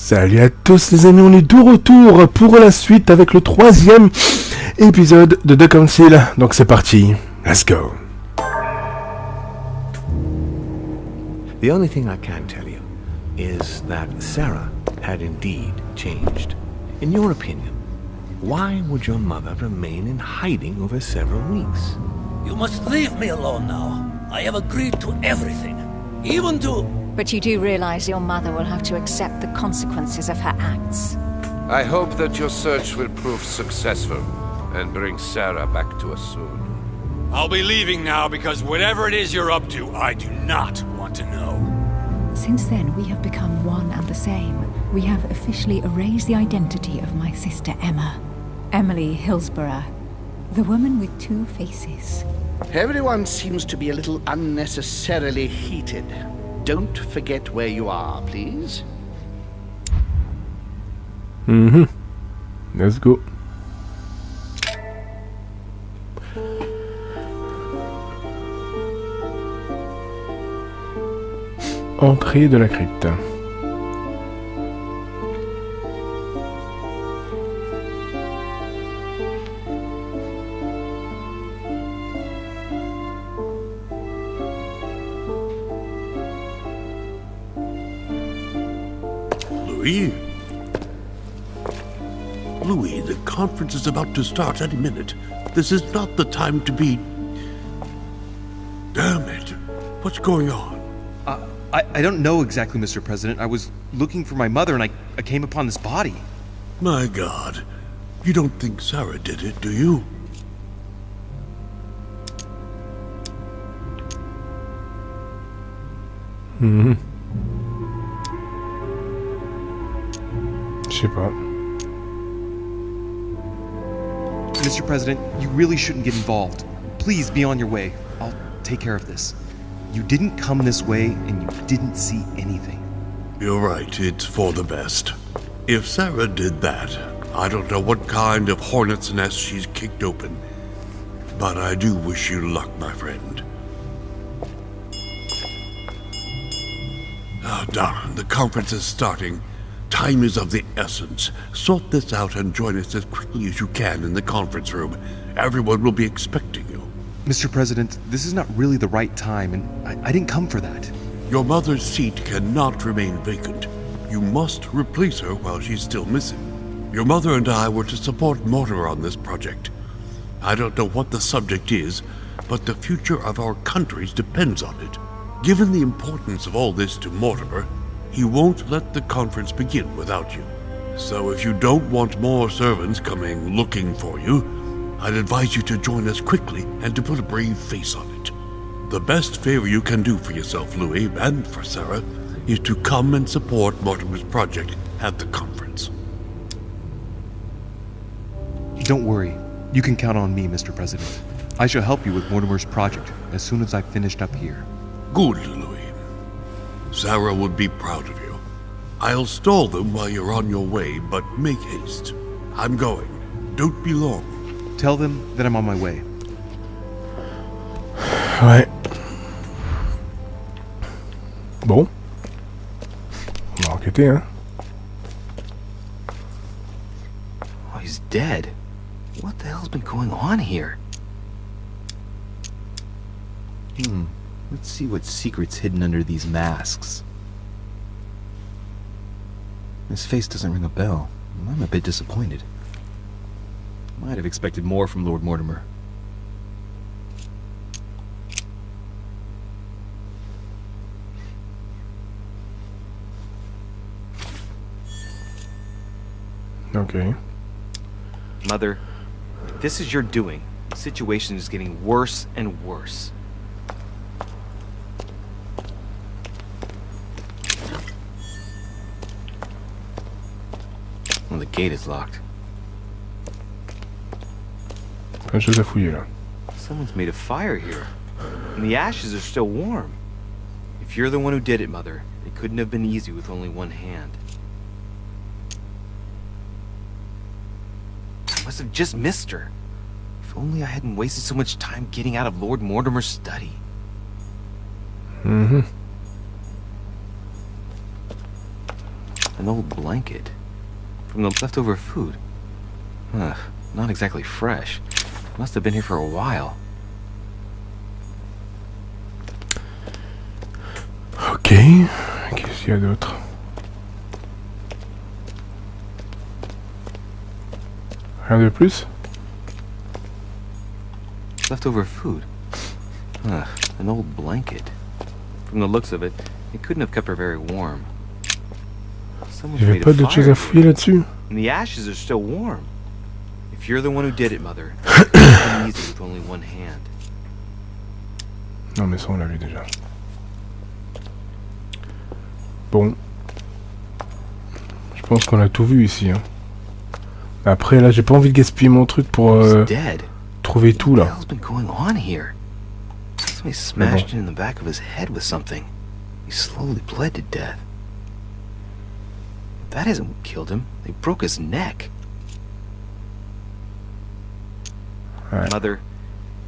Salut à tous les amis, on est de retour pour la suite avec le 3e épisode de The Council. Donc c'est parti, let's go. The only thing I can tell you is that Sarah had indeed changed. In your opinion, why would your mother remain in hiding over several weeks? You must leave me alone now. I have agreed to everything, even to... But you do realize your mother will have to accept the consequences of her acts. I hope that your search will prove successful and bring Sarah back to us soon. I'll be leaving now because whatever it is you're up to, I do not want to know. Since then, we have become one and the same. We have officially erased the identity of my sister Emma. Emily Hillsborough, the woman with two faces. Everyone seems to be a little unnecessarily heated. Don't forget where you are, please. Let's go. Entrée de la crypte. Louis, the conference is about to start any minute. This is not the time to be... Damn it. What's going on? I don't know exactly, Mr. President. I was looking for my mother and I came upon this body. My God. You don't think Sarah did it, do you? Je sais pas. Mr. President, you really shouldn't get involved. Please be on your way. I'll take care of this. You didn't come this way and you didn't see anything. You're right, it's for the best. If Sarah did that, I don't know what kind of hornet's nest she's kicked open. But I do wish you luck, my friend. Oh, darn, the conference is starting. Time is of the essence. Sort this out and join us as quickly as you can in the conference room. Everyone will be expecting you. Mr. President, this is not really the right time, and I didn't come for that. Your mother's seat cannot remain vacant. You must replace her while she's still missing. Your mother and I were to support Mortimer on this project. I don't know what the subject is, but the future of our countries depends on it. Given the importance of all this to Mortimer, he won't let the conference begin without you. So if you don't want more servants coming looking for you, I'd advise you to join us quickly and to put a brave face on it. The best favor you can do for yourself, Louis, and for Sarah, is to come and support Mortimer's project at the conference. Don't worry. You can count on me, Mr. President. I shall help you with Mortimer's project as soon as I've finished up here. Good, Louis. Sarah would be proud of you. I'll stall them while you're on your way, but make haste. I'm going. Don't be long. Tell them that I'm on my way. Ouais. Bon. On va enquêter, hein. Oh, he's dead. What the hell's been going on here? Let's see what secret's hidden under these masks. His face doesn't ring a bell. I'm a bit disappointed. Might have expected more from Lord Mortimer. Okay. Mother, if this is your doing, the situation is getting worse and worse. Well, the gate is locked. Plein de choses à fouiller là. Someone's made a fire here, and the ashes are still warm. If you're the one who did it, Mother, it couldn't have been easy with only one hand. I must have just missed her. If only I hadn't wasted so much time getting out of Lord Mortimer's study. an old blanket. From the leftover food. Not exactly fresh. Must have been here for a while. Ok. Qu'est-ce qu'il y a d'autre? Rien de plus? Leftover food. An old blanket. From the looks of it, it couldn't have kept her very warm. Il n'y avait pas d'autre chose à fouiller là-dessus? And the ashes are still warm. If you're the one who did it, Mother, it's easy with only one hand. Non mais ça on l'a vu déjà. Bon. Je pense qu'on a tout vu ici. Hein. Après là j'ai pas envie de gaspiller mon truc pour trouver tout là. Somebody smashed in the back of his head with something. He slowly bled to death. That isn't what killed him. They broke his neck. Ouais. Mother,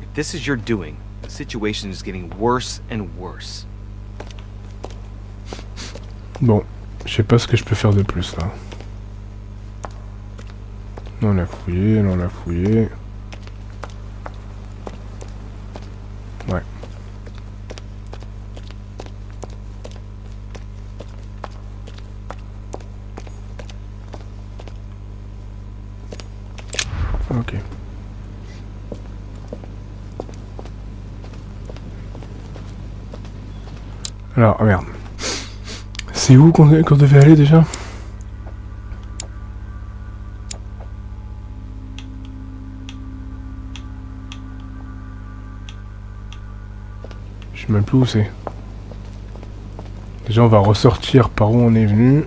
if this is your doing, the situation is getting worse and worse. Bon, je sais pas ce que je peux faire de plus là. Non, on l'a fouillé, non, on l'a fouillé. Ouais. Ok. Alors, oh merde. C'est où qu'on devait aller déjà? Je sais même plus où c'est. Déjà on va ressortir par où on est venu.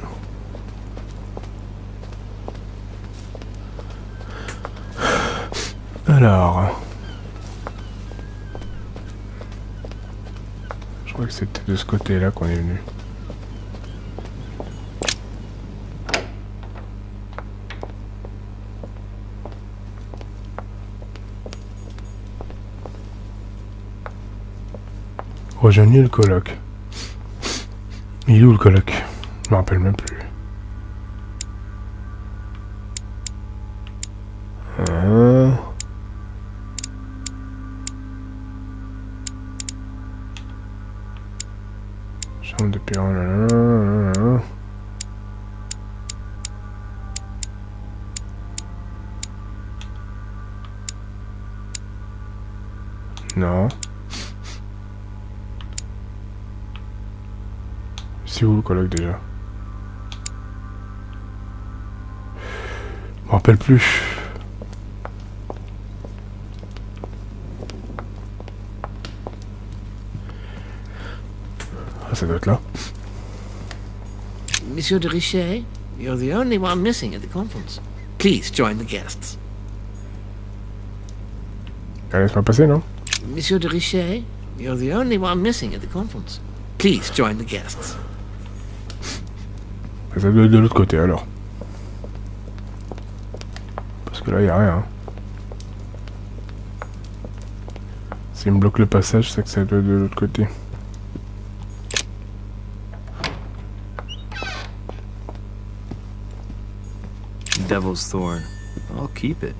Alors... Je crois que c'était de ce côté-là qu'on est venu. Rejoignez le coloc. Il est où le coloc? Je me rappelle même plus. Chambre de Perron. Non. C'est où le coloc déjà? Je me rappelle plus. Ah, ça doit être là. Monsieur de Richet, you're the only one missing at the conference. Please join the guests. Laisse-moi passer, non? Monsieur de Richet, you're the only one missing at the conference. Please join the guests. Ça doit être de l'autre côté alors. Parce que là il n'y a rien. S'il me bloque le passage, c'est que ça doit être de l'autre côté. Devil's Thorn. I'll keep it.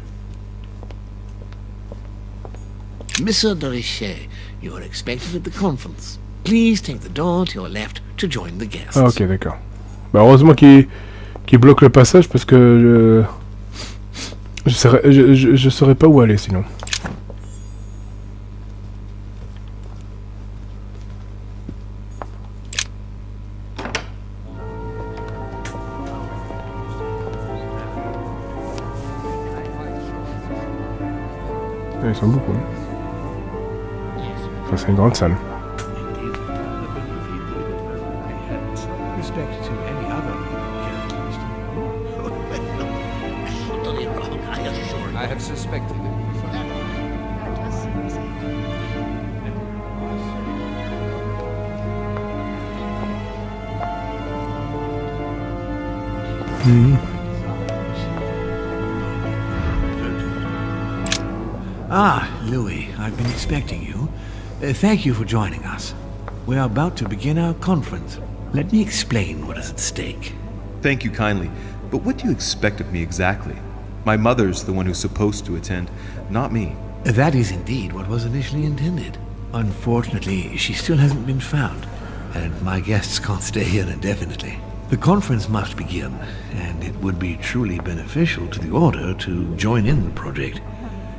Monsieur de Richet, you are expected at the conference. Please take the door to your left to join the guests. Ah ok, d'accord. Bah heureusement qu'il bloque le passage parce que je saurais pas où aller sinon. Ils sont beaucoup. Enfin, c'est une grande salle. I have suspected it. Ah, Louis, I've been expecting you. Thank you for joining us. We are about to begin our conference. Let me explain what is at stake. Thank you kindly, but what do you expect of me exactly? My mother's the one who's supposed to attend, not me. That is indeed what was initially intended. Unfortunately, she still hasn't been found, and my guests can't stay here indefinitely. The conference must begin, and it would be truly beneficial to the Order to join in the project.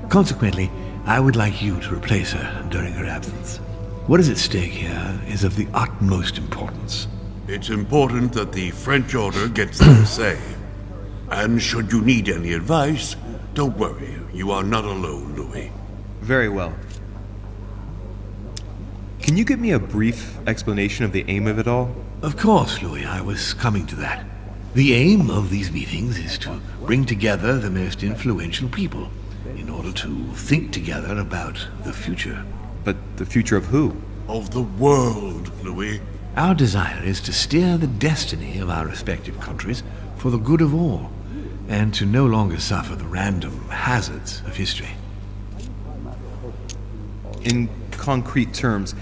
Consequently, I would like you to replace her during her absence. What is at stake here is of the utmost importance. It's important that the French Order gets their say. And should you need any advice, don't worry, you are not alone, Louis. Very well. Can you give me a brief explanation of the aim of it all? Of course, Louis, I was coming to that. The aim of these meetings is to bring together the most influential people in order to think together about the future. But the future of who? Of the world, Louis. Our desire is to steer the destiny of our respective countries for the good of all, and to no longer suffer the random hazards of history. In concrete terms,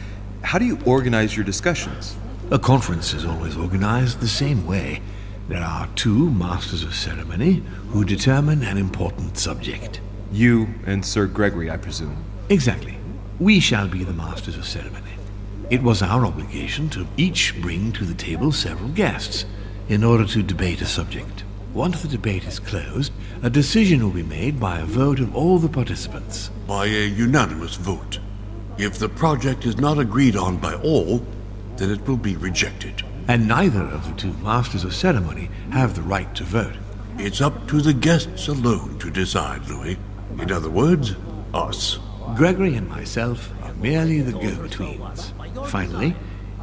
how do you organize your discussions? A conference is always organized the same way. There are two masters of ceremony who determine an important subject. You and Sir Gregory, I presume. Exactly. We shall be the masters of ceremony. It was our obligation to each bring to the table several guests in order to debate a subject. Once the debate is closed, a decision will be made by a vote of all the participants. By a unanimous vote. If the project is not agreed on by all, then it will be rejected. And neither of the two masters of ceremony have the right to vote. It's up to the guests alone to decide, Louis. In other words, us. Gregory and myself are merely the go-betweens. Finally,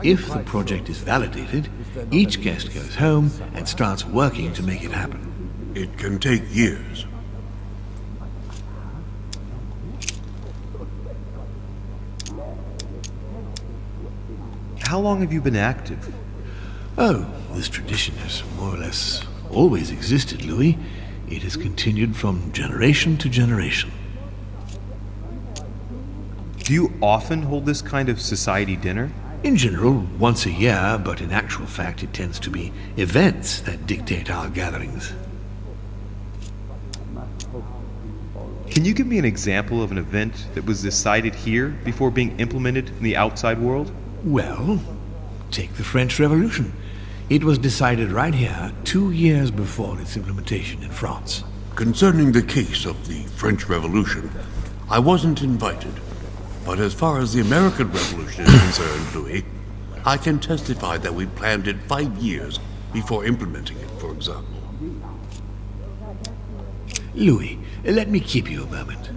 if the project is validated, each guest goes home and starts working to make it happen. It can take years. How long have you been active? Oh, this tradition has more or less always existed, Louis. It has continued from generation to generation. Do you often hold this kind of society dinner? In general, once a year, but in actual fact it tends to be events that dictate our gatherings. Can you give me an example of an event that was decided here before being implemented in the outside world? Well, take the French Revolution. It was decided right here 2 years before its implementation in France. Concerning the case of the French Revolution, I wasn't invited. But as far as the American Revolution is concerned, Louis, I can testify that we planned it 5 years before implementing it, for example. Louis, let me keep you a moment.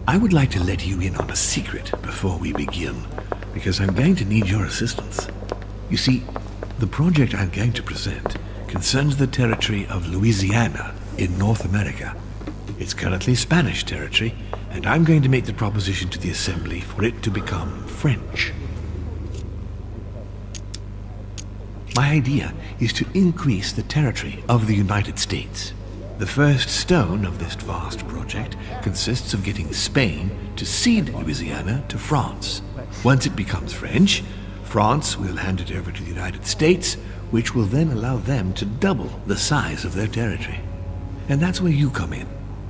I would like to let you in on a secret before we begin, because I'm going to need your assistance. You see, the project I'm going to present concerns the territory of Louisiana in North America. It's currently Spanish territory, and I'm going to make the proposition to the Assembly for it to become French. My idea is to increase the territory of the United States. The first stone of this vast project consists of getting Spain to cede Louisiana to France. Once it becomes French, France will hand it over to the United States, which will then allow them to double the size of their territory. And that's where you come in.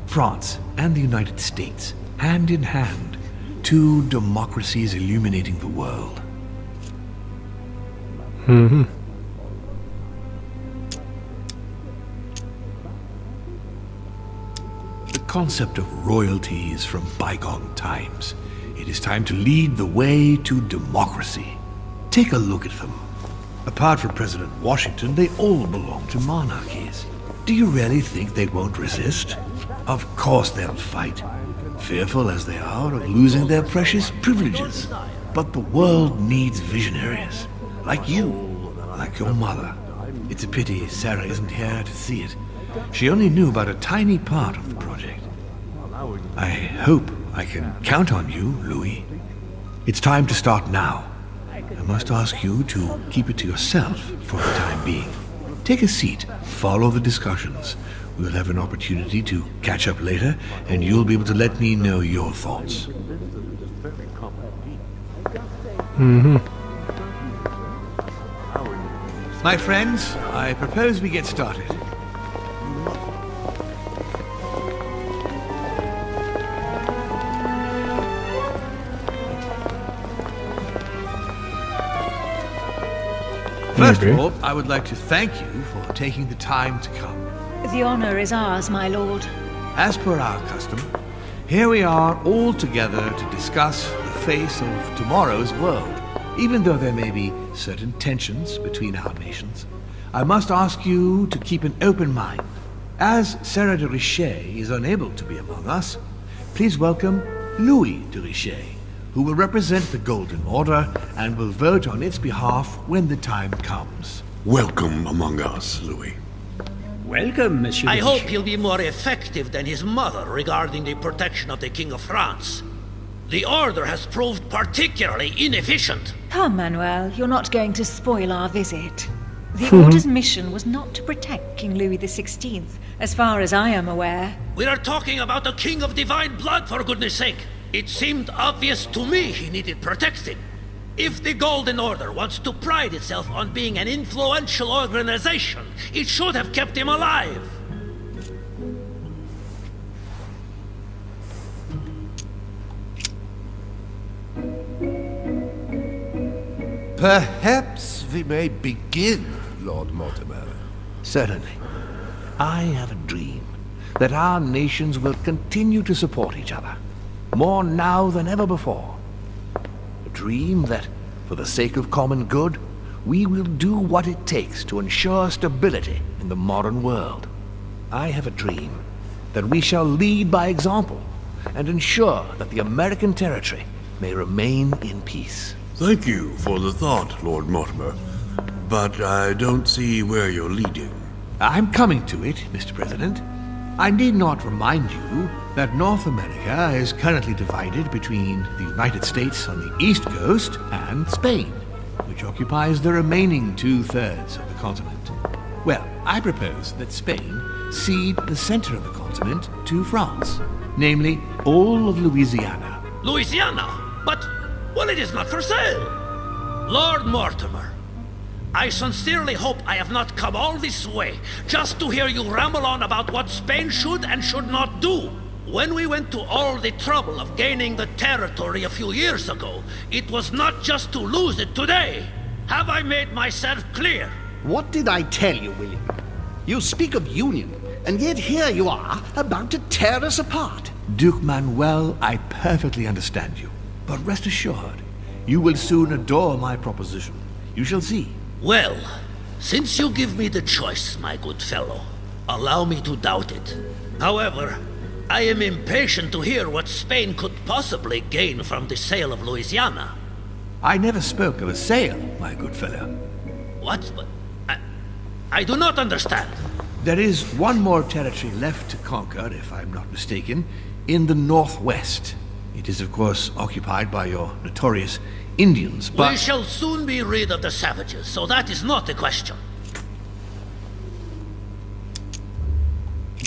France and the United States, hand in hand, two democracies illuminating the world. Mm-hmm. The concept of royalty is from bygone times. It is time to lead the way to democracy. Take a look at them. Apart from President Washington, they all belong to monarchies. Do you really think they won't resist? Of course they'll fight, fearful as they are of losing their precious privileges. But the world needs visionaries, like you, like your mother. It's a pity Sarah isn't here to see it. She only knew about a tiny part of the project. I hope I can count on you, Louis. It's time to start now. I must ask you to keep it to yourself for the time being. Take a seat, follow the discussions. We'll have an opportunity to catch up later, and you'll be able to let me know your thoughts. Mm-hmm. My friends, I propose we get started. First of all, I would like to thank you for taking the time to come. The honor is ours, my lord. As per our custom, here we are all together to discuss the face of tomorrow's world. Even though there may be certain tensions between our nations, I must ask you to keep an open mind. As Sarah de Richet is unable to be among us, please welcome Louis de Richet, who will represent the Golden Order and will vote on its behalf when the time comes. Welcome among us, Louis. Welcome, Monsieur. I hope he'll be more effective than his mother regarding the protection of the King of France. The Order has proved particularly inefficient. Come, Manuel, you're not going to spoil our visit. The Order's mission was not to protect King Louis XVI, as far as I am aware. We are talking about a king of divine blood, for goodness sake. It seemed obvious to me he needed protecting. If the Golden Order wants to pride itself on being an influential organization, it should have kept him alive. Perhaps we may begin, Lord Mortimer. Certainly. I have a dream that our nations will continue to support each other, more now than ever before. A dream that, for the sake of common good, we will do what it takes to ensure stability in the modern world. I have a dream that we shall lead by example and ensure that the American territory may remain in peace. Thank you for the thought, Lord Mortimer, but I don't see where you're leading. I'm coming to it, Mr. President. I need not remind you that North America is currently divided between the United States on the east coast and Spain, which occupies the remaining 2/3 of the continent. Well, I propose that Spain cede the center of the continent to France, namely all of Louisiana. Louisiana? But, well, it is not for sale. Lord Mortimer, I sincerely hope I have not come all this way just to hear you ramble on about what Spain should and should not do. When we went to all the trouble of gaining the territory a few years ago, it was not just to lose it today. Have I made myself clear? What did I tell you, William? You speak of union, and yet here you are, about to tear us apart. Duke Manuel, I perfectly understand you. But rest assured, you will soon adore my proposition. You shall see. Well, since you give me the choice, my good fellow, allow me to doubt it. However, I am impatient to hear what Spain could possibly gain from the sale of Louisiana. I never spoke of a sale, my good fellow. What? I do not understand. There is one more territory left to conquer, if I'm not mistaken, in the northwest. It is, of course, occupied by your notorious Indians, but... We shall soon be rid of the savages, so that is not a question.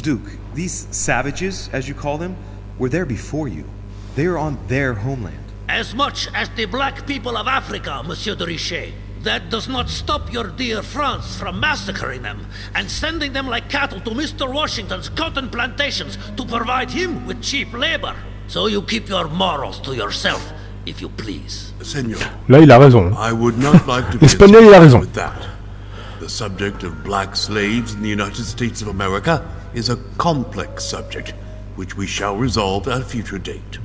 Duke, these savages, as you call them, were there before you. They are on their homeland. As much as the black people of Africa, Monsieur de Richet. That does not stop your dear France from massacring them and sending them like cattle to Mr. Washington's cotton plantations to provide him with cheap labor. So you keep your morals to yourself, if you please. Senor, Là, il a raison. I would not like to be L'espagnol, il a raison. with that. The subject of black slaves in the United States of America is a complex subject, which we shall resolve at a future date.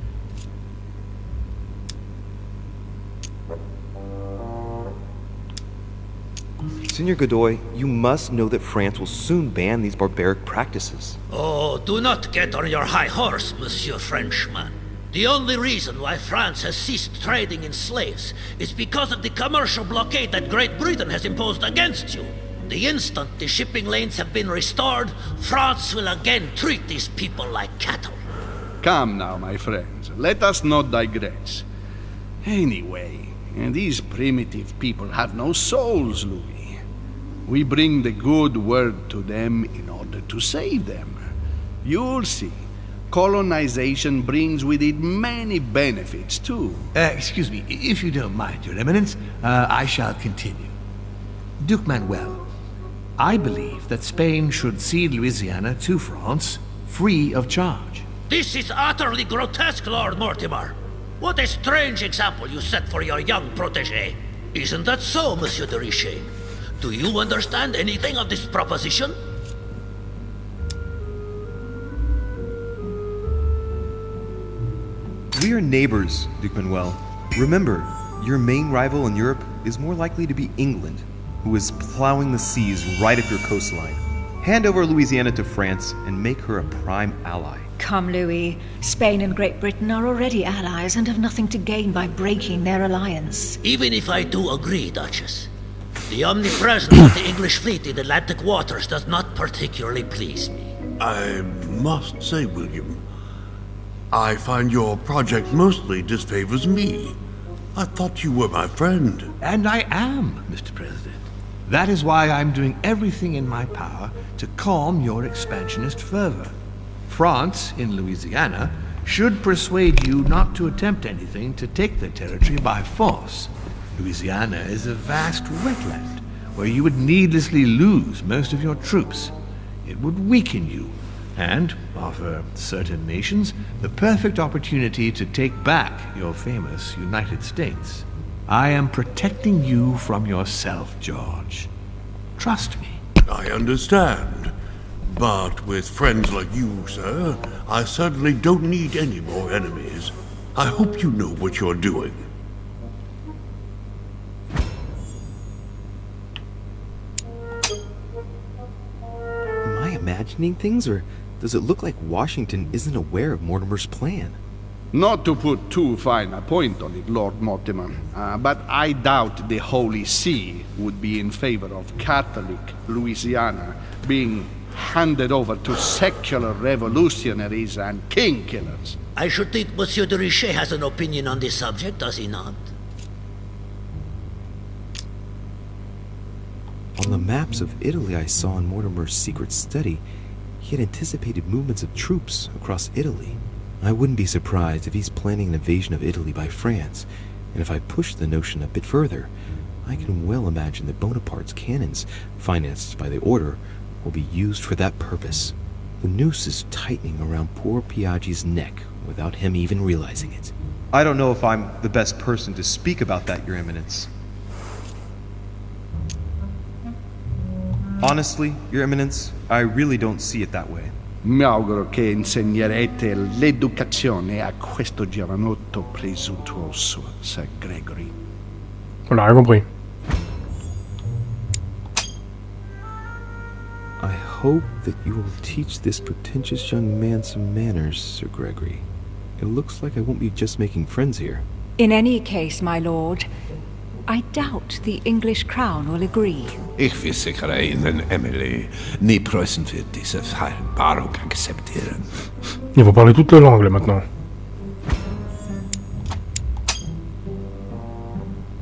Senor Godoy, you must know that France will soon ban these barbaric practices. Oh, do not get on your high horse, Monsieur Frenchman. The only reason why France has ceased trading in slaves is because of the commercial blockade that Great Britain has imposed against you. The instant the shipping lanes have been restored, France will again treat these people like cattle. Come now, my friends, let us not digress. Anyway, these primitive people have no souls, Louis. We bring the good word to them in order to save them. You'll see. Colonization brings with it many benefits, too. Excuse me, if you don't mind, Your Eminence, I shall continue. Duke Manuel, I believe that Spain should cede Louisiana to France free of charge. This is utterly grotesque, Lord Mortimer. What a strange example you set for your young protégé. Isn't that so, Monsieur de Richet? Do you understand anything of this proposition? We are neighbors, Duke Manuel. Remember, your main rival in Europe is more likely to be England, who is plowing the seas right up your coastline. Hand over Louisiana to France and make her a prime ally. Come, Louis. Spain and Great Britain are already allies and have nothing to gain by breaking their alliance. Even if I do agree, Duchess, the omnipresence of the English fleet in Atlantic waters does not particularly please me. I must say, William, I find your project mostly disfavors me. I thought you were my friend. And I am, Mr. President. That is why I'm doing everything in my power to calm your expansionist fervor. France, in Louisiana, should persuade you not to attempt anything to take the territory by force. Louisiana is a vast wetland where you would needlessly lose most of your troops. It would weaken you and offer certain nations the perfect opportunity to take back your famous United States. I am protecting you from yourself, George. Trust me. I understand. But with friends like you, sir, I certainly don't need any more enemies. I hope you know what you're doing. Am I imagining things, or does it look like Washington isn't aware of Mortimer's plan? Not to put too fine a point on it, Lord Mortimer, but I doubt the Holy See would be in favor of Catholic Louisiana being handed over to secular revolutionaries and king killers. I should think Monsieur de Richet has an opinion on this subject, does he not? On the maps of Italy I saw in Mortimer's secret study, he had anticipated movements of troops across Italy. I wouldn't be surprised if he's planning an invasion of Italy by France, and if I push the notion a bit further, I can well imagine that Bonaparte's cannons, financed by the Order, will be used for that purpose. The noose is tightening around poor Piaggi's neck without him even realizing it. I don't know if I'm the best person to speak about that, Your Eminence. Honestly, Your Eminence, I really don't see it that way. Mi auguro che insegnerete l'educazione a questo giovanotto presuntuoso, Sir Gregory. On a rien compris. I hope that you will teach this pretentious young man some manners, Sir Gregory. It looks like I won't be just making friends here. In any case, my lord, I doubt the English crown will agree. Ich versichere Ihnen, Emily, ni Preußen wird diese Vereinbarung akzeptieren. Ils vont parler toutes les langues là maintenant.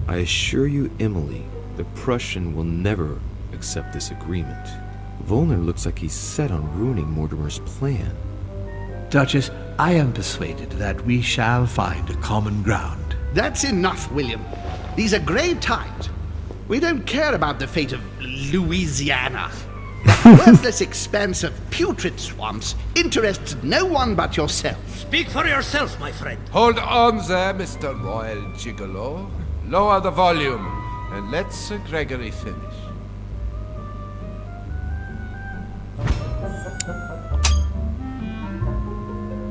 I assure you, Emily, the Prussian will never accept this agreement. Volner looks like he's set on ruining Mortimer's plan. Duchess, I am persuaded that we shall find a common ground. That's enough, William. These are grave times. We don't care about the fate of Louisiana. Worthless expanse of putrid swamps interests no one but yourself. Speak for yourself, my friend. Hold on there, Mr. Royal Gigolo. Lower the volume, and let Sir Gregory finish.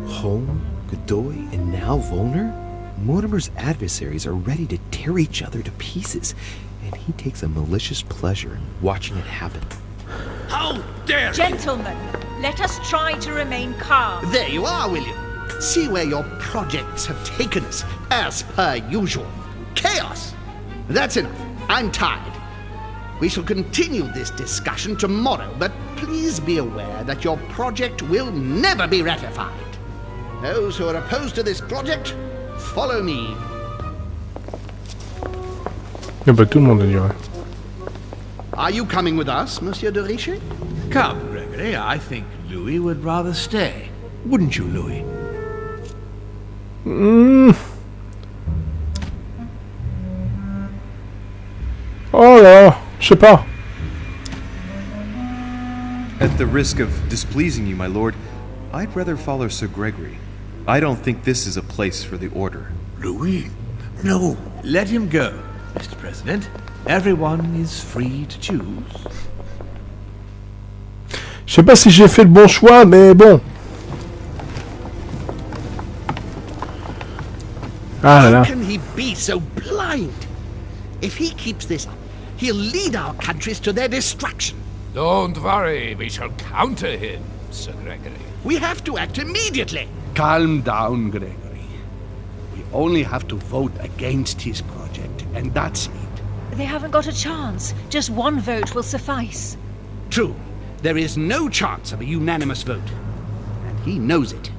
Holm, Godoy, and now Volner? Mortimer's adversaries are ready to tear each other to pieces, and he takes a malicious pleasure in watching it happen. How dare you! Gentlemen, let us try to remain calm. There you are, William. See where your projects have taken us, as per usual. Chaos! That's enough. I'm tired. We shall continue this discussion tomorrow, but please be aware that your project will never be ratified. Those who are opposed to this project, follow me. Yeah, but tout le monde dirait. Are you coming with us, Monsieur de Richet? Come, Gregory, I think Louis would rather stay. Wouldn't you, Louis? Oh là, Je sais pas. At the risk of displeasing you, my lord, I'd rather follow Sir Gregory. I don't think this is a place for the Order. Louis? No. Let him go, Mr. President. Everyone is free to choose. Je sais pas si j'ai fait le bon choix, mais bon. Ah là là. How can he be so blind? If he keeps this up, he'll lead our countries to their destruction. Don't worry, we shall counter him, Sir Gregory. We have to act immediately. Calm down, Gregory. We only have to vote against his project, and that's it. They haven't got a chance. Just one vote will suffice. True. There is no chance of a unanimous vote. And he knows it.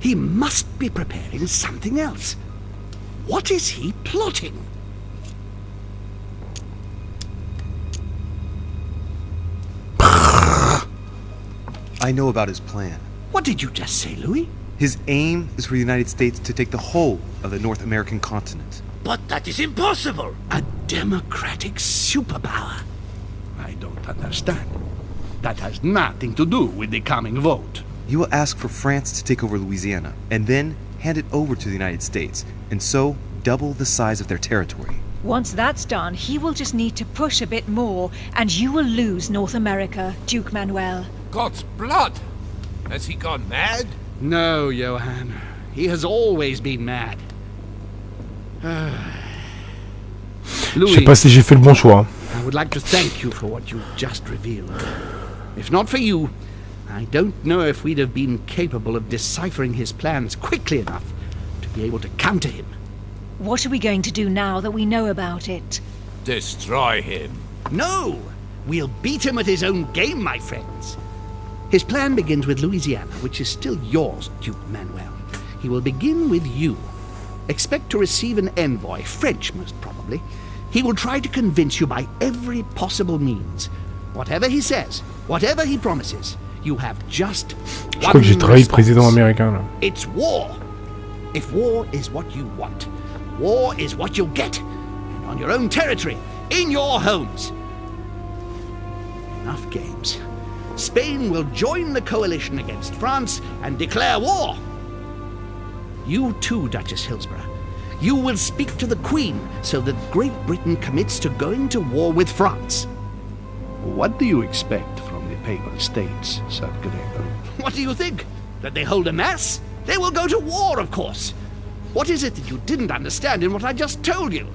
He must be preparing something else. What is he plotting? I know about his plan. What did you just say, Louis? His aim is for the United States to take the whole of the North American continent. But that is impossible. A democratic superpower. I don't understand. That has nothing to do with the coming vote. He will ask for France to take over Louisiana, and then hand it over to the United States, and so double the size of their territory. Once that's done, he will just need to push a bit more, and you will lose North America, Duke Manuel. God's blood! Has he gone mad? No, Johann. He has always been mad. Je sais pas si j'ai fait le bon choix. I would like to thank you for what you've just revealed. If not for you, I don't know if we'd have been capable of deciphering his plans quickly enough to be able to counter him. What are we going to do now that we know about it? Destroy him. No! We'll beat him at his own game, my friends. His plan begins with Louisiana, which is still yours, Duke Manuel. He will begin with you. Expect to receive an envoy, French most probably. He will try to convince you by every possible means. Whatever he says, whatever he promises, you have just Je crois que j'ai trahi le président américain là. It's war. If war is what you want, war is what you'll get. And on your own territory, in your homes. Enough games. Spain will join the coalition against France and declare war. You too, Duchess Hillsborough. You will speak to the Queen so that Great Britain commits to going to war with France. What do you expect from the Papal States, Sir Gregor? What do you think? That they hold a mass? They will go to war, of course. What is it that you didn't understand in what I just told you?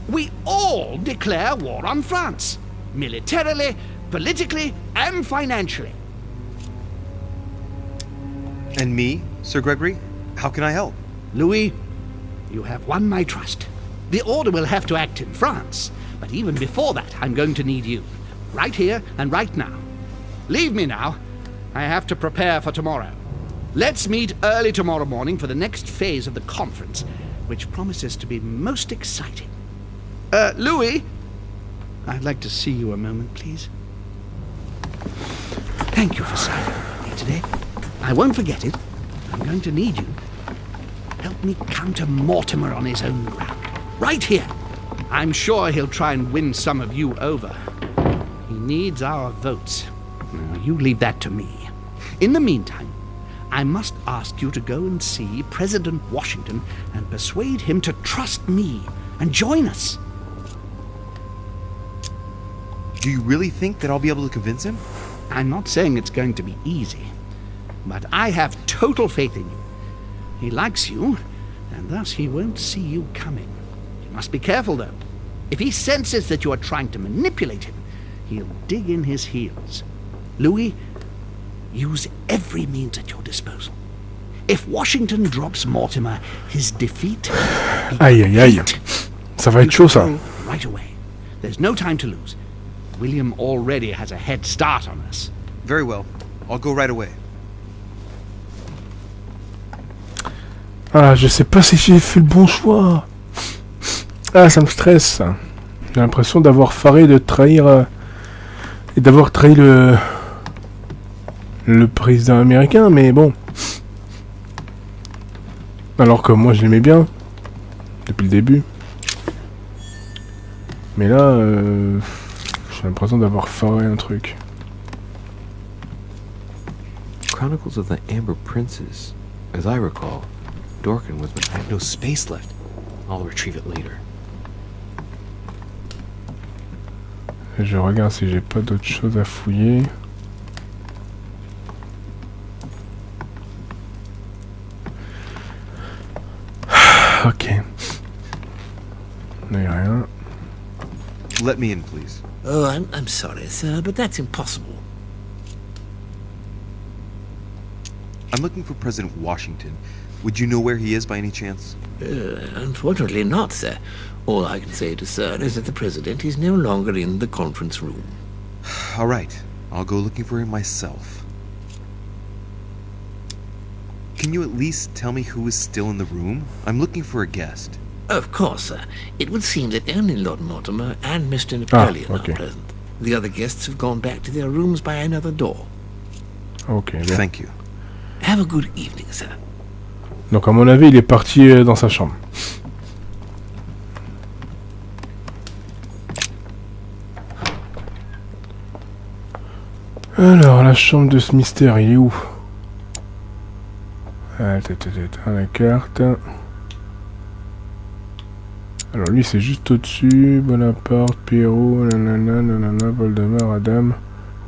We all declare war on France. Militarily, politically, and financially. And me, Sir Gregory? How can I help? Louis, you have won my trust. The Order will have to act in France, but even before that, I'm going to need you. Right here and right now. Leave me now. I have to prepare for tomorrow. Let's meet early tomorrow morning for the next phase of the conference, which promises to be most exciting. Louis, I'd like to see you a moment, please. Thank you for signing with me today. I won't forget it. I'm going to need you. Help me counter Mortimer on his own ground. Right here. I'm sure he'll try and win some of you over. He needs our votes. Now, you leave that to me. In the meantime, I must ask you to go and see President Washington and persuade him to trust me and join us. Do you really think that I'll be able to convince him? I'm not saying it's going to be easy, but I have total faith in you. He likes you, and thus he won't see you coming. You must be careful, though. If he senses that you are trying to manipulate him, he'll dig in his heels. Louis, use every means at your disposal. If Washington drops Mortimer, his defeat... Aïe, aïe, aïe. Ça va être chaud, ça. Right away. There's no time to lose. William already has a head start on us. Very well. I'll go right away. Ah, je sais pas si j'ai fait le bon choix. Ah, ça me stresse. J'ai l'impression d'avoir faré, de trahir... et d'avoir trahi le président américain, mais bon. Alors que moi, je l'aimais bien. Depuis le début. Mais là, j'ai l'impression d'avoir faré un truc. Chronicles of the Amber Princess. As I recall, Dorkin was, but I have no space left. I'll retrieve it later. Et je regarde si j'ai pas d'autres choses à fouiller. Ok. Il n'y a rien. Let me in, please. Oh, I'm sorry, sir, but that's impossible. I'm looking for President Washington. Would you know where he is by any chance? Unfortunately not, sir. All I can say to sir is that the president is no longer in the conference room. All right. I'll go looking for him myself. Can you at least tell me who is still in the room? I'm looking for a guest. Of course, sir. It would seem that only Lord Mortimer and Mr. Napoleon are present. The other guests have gone back to their rooms by another door. Ok, bien. Thank you. Have a good evening, sir. Donc à mon avis, il est parti dans sa chambre. Alors, la chambre de ce mystère, il est où? Ah, la carte. Alors lui, c'est juste au-dessus. Bonaparte, Pierrot, nanana, nanana, Voldemort, Adam,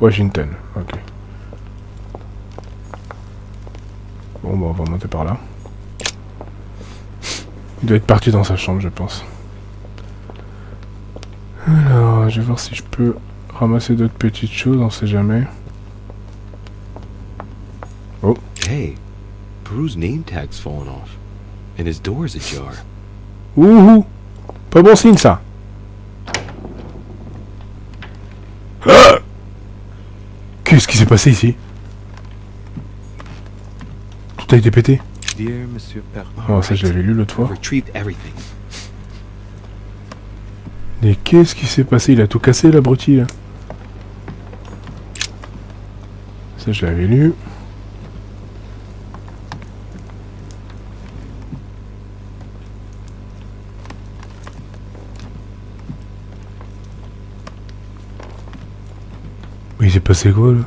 Washington. Ok. Bon, bah, on va monter par là. Il doit être parti dans sa chambre, je pense. Alors, je vais voir si je peux ramasser d'autres petites choses, on sait jamais. Oh. Hey, Peru's name tag's fallen off, and his door's ajar. Ouhou! Pas bon signe, ça! Ah! Qu'est-ce qui s'est passé ici? Tout a été pété. Dear Monsieur Père. Oh, ça je l'avais lu l'autre fois. Retrieved everything. Mais qu'est-ce qui s'est passé? Il a tout cassé, l'abruti, là. Ça je l'avais lu. Mais il s'est passé quoi, là?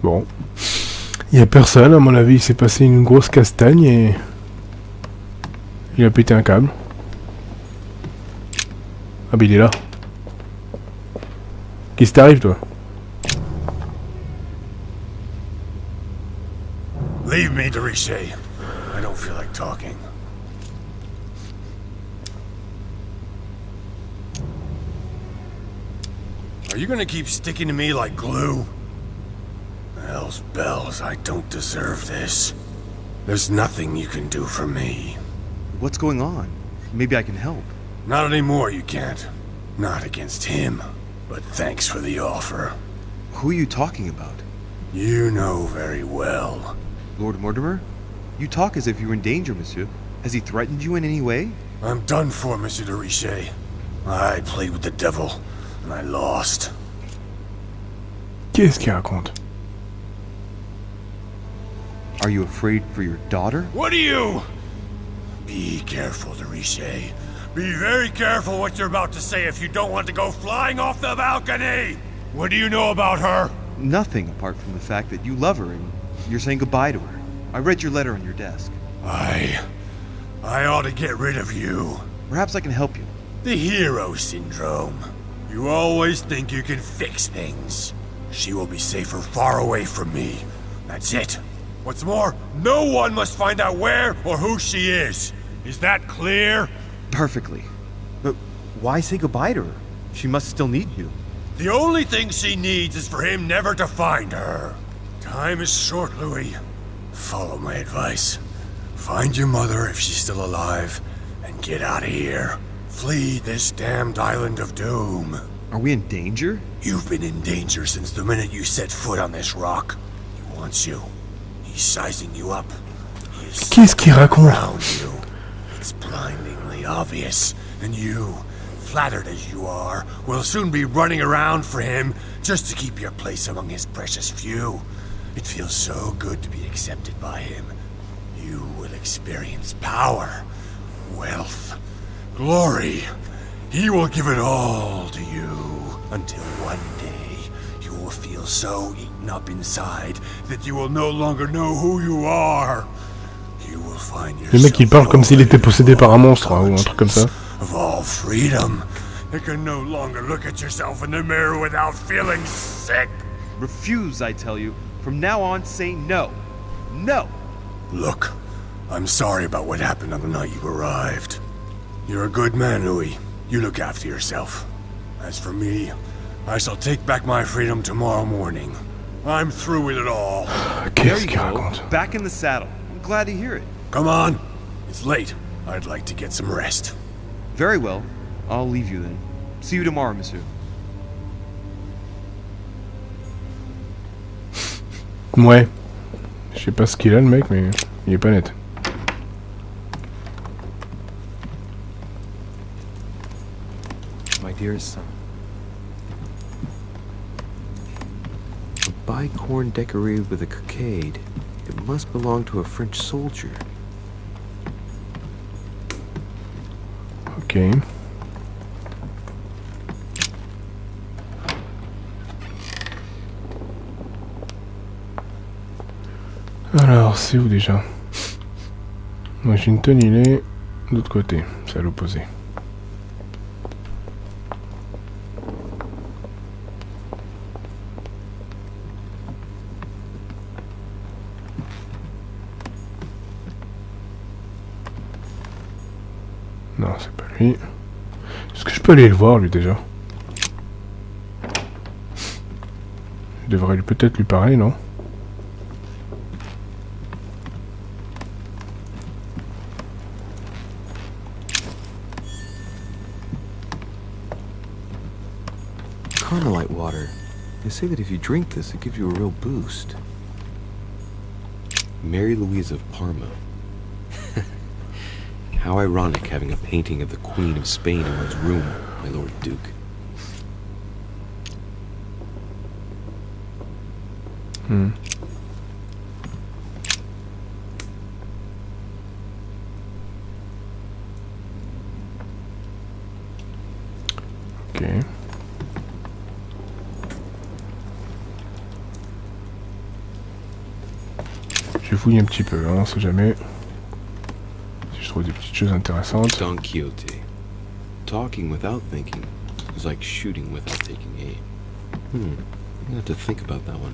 Bon. Il n'y a personne, à mon avis, il s'est passé une grosse castagne et... il a pété un câble. Ah bah il est là. Qu'est-ce qui t'arrive, toi? Leave me, Dorishay. I don't feel like talking. Are you gonna keep sticking to me like glue? Hell's bells, I don't deserve this. There's nothing you can do for me. What's going on? Maybe I can help. Not anymore, you can't. Not against him. But thanks for the offer. Who are you talking about? You know very well. Lord Mortimer? You talk as if you were in danger, monsieur. Has he threatened you in any way? I'm done for, Monsieur de Richet. I played with the devil, and I lost. Qu'est-ce qu'il raconte? Are you afraid for your daughter? What are you? Be careful, de Richet. Be very careful what you're about to say if you don't want to go flying off the balcony! What do you know about her? Nothing, apart from the fact that you love her and you're saying goodbye to her. I read your letter on your desk. I ought to get rid of you. Perhaps I can help you. The hero syndrome. You always think you can fix things. She will be safer far away from me. That's it. What's more, no one must find out where or who she is. Is that clear? Perfectly. But why say goodbye to her? She must still need you. The only thing she needs is for him never to find her. Time is short, Louis. Follow my advice. Find your mother if she's still alive, and get out of here. Flee this damned island of doom. Are we in danger? You've been in danger since the minute you set foot on this rock. He wants you. He's sizing you up. Qu'est-ce qu'il raconte? Around you. It's blindingly obvious, and you, flattered as you are, will soon be running around for him just to keep your place among his precious few. It feels so good to be accepted by him. You will experience power, wealth, glory. He will give it all to you until one day you will feel so eaten up inside that you will no longer know who you are. You will find yourself. Le mec il parle comme s'il était possédé par un monstre ou un truc comme ça. Of all freedom, you can no longer look at yourself in the mirror without feeling sick. Refuse, I tell you. From now on, say no. No! Look, I'm sorry about what happened on the night you arrived. You're a good man, Louis. You look after yourself. As for me, I shall take back my freedom tomorrow morning. I'm through with it all. There you go. Back in the saddle. I'm glad to hear it. Come on. It's late. I'd like to get some rest. Very well. I'll leave you then. See you tomorrow, monsieur. Ouais. Je sais pas ce qu'il a le mec, mais il est pas net. My dearest son. A bicorn decorated with a cockade. It must belong to a French soldier. Ok. Alors, c'est où déjà? Washington, il est de l'autre côté, c'est à l'opposé. Non, c'est pas lui. Est-ce que je peux aller le voir, lui, déjà? Je devrais peut-être lui parler, non? Carmelite water. They say that if you drink this, it gives you a real boost. Mary Louise of Parma. How ironic having a painting of the Queen of Spain in one's room, my Lord Duke. Ok. Je vais fouiller un petit peu, hein, on sait jamais. Si je trouve des petites choses intéressantes. Don Quixote. Talking without thinking is like shooting without taking aim. I'm gonna have to think about that one.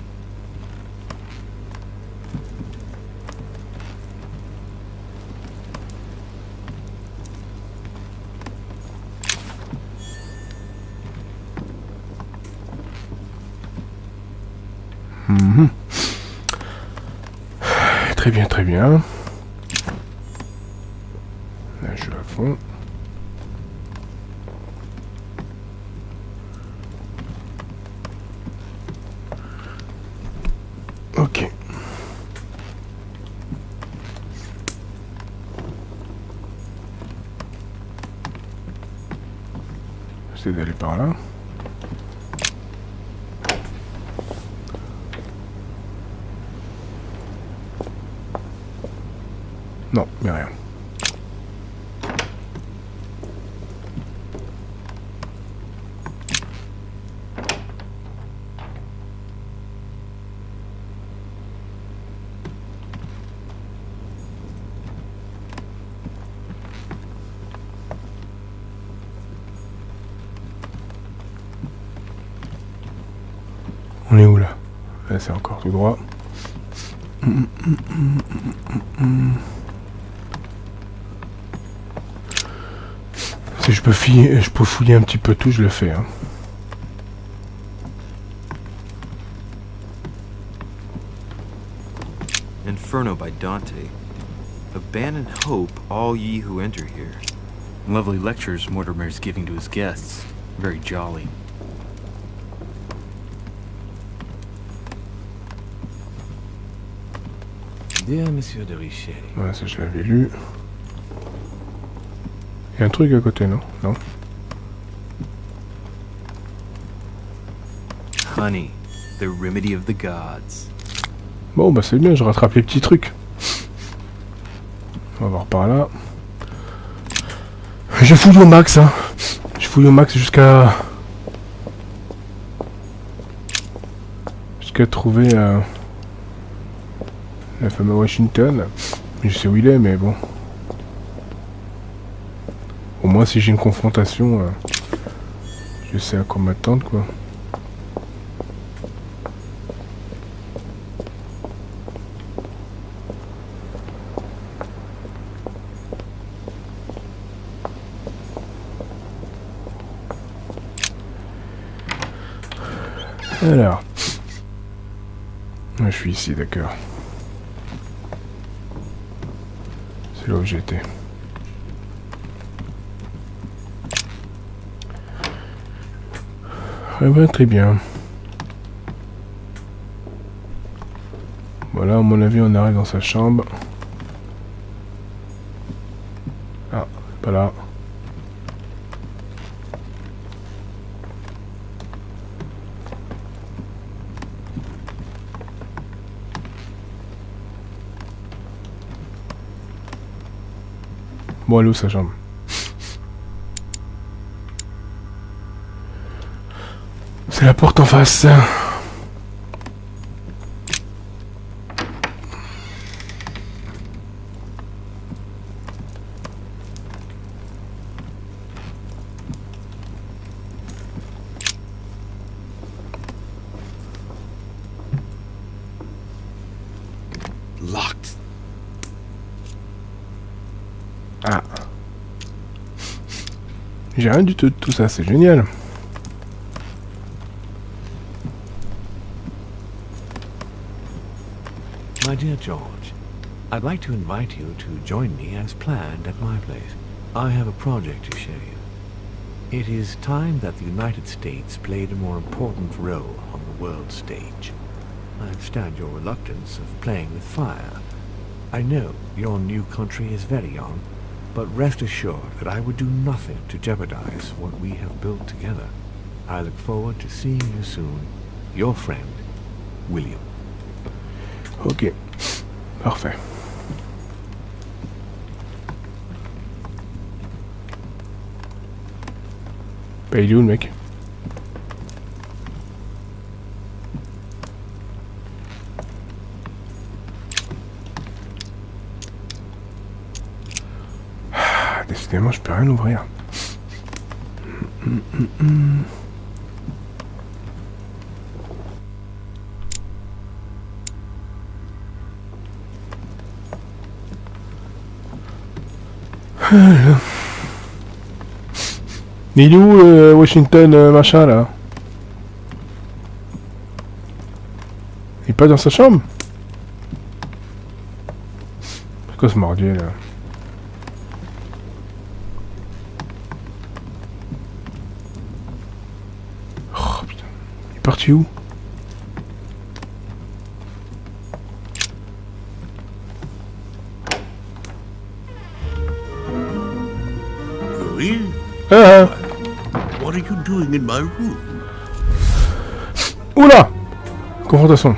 Très bien, très bien. Là, je suis à fond. Ok. J'essaie d'aller par là. Non, mais rien. On est où là? Là c'est encore tout droit. Si je peux fouiller un petit peu tout, je le fais. Hein. Inferno by Dante. Abandon hope, all ye who enter here. Lovely lectures Mortimer's giving to his guests. Very jolly. Dear Monsieur de Richet. Ouais, ça je l'avais lu. Il y a un truc à côté, non? Non. Honey, the remedy of the gods. Bon, bah c'est bien, je rattrape les petits trucs. On va voir par là. Je fouille au max, hein. Je fouille au max jusqu'à trouver le fameux Washington. Je sais où il est, mais bon. Au moins, si j'ai une confrontation, je sais à quoi m'attendre, quoi. Alors, je suis ici, d'accord. C'est là où j'étais. Ah ben, très bien. Voilà, à mon avis, on arrive dans sa chambre. Ah, pas là. Bon, elle est où sa chambre? C'est la porte en face. Locked. Ah. J'ai rien du tout de tout ça, c'est génial. My dear George, I'd like to invite you to join me as planned at my place. I have a project to show you. It is time that the United States played a more important role on the world stage. I understand your reluctance of playing with fire. I know your new country is very young, but rest assured that I would do nothing to jeopardize what we have built together. I look forward to seeing you soon. Your friend, William. Ok, parfait. Bah, il est où le mec? Ah, décidément, je peux rien ouvrir. Il est où Washington machin là? Il est pas dans sa chambre? C'est quoi ce mordier là? Oh putain. Il est parti où? Louis? What are you doing in my room? Oula! Confrontation.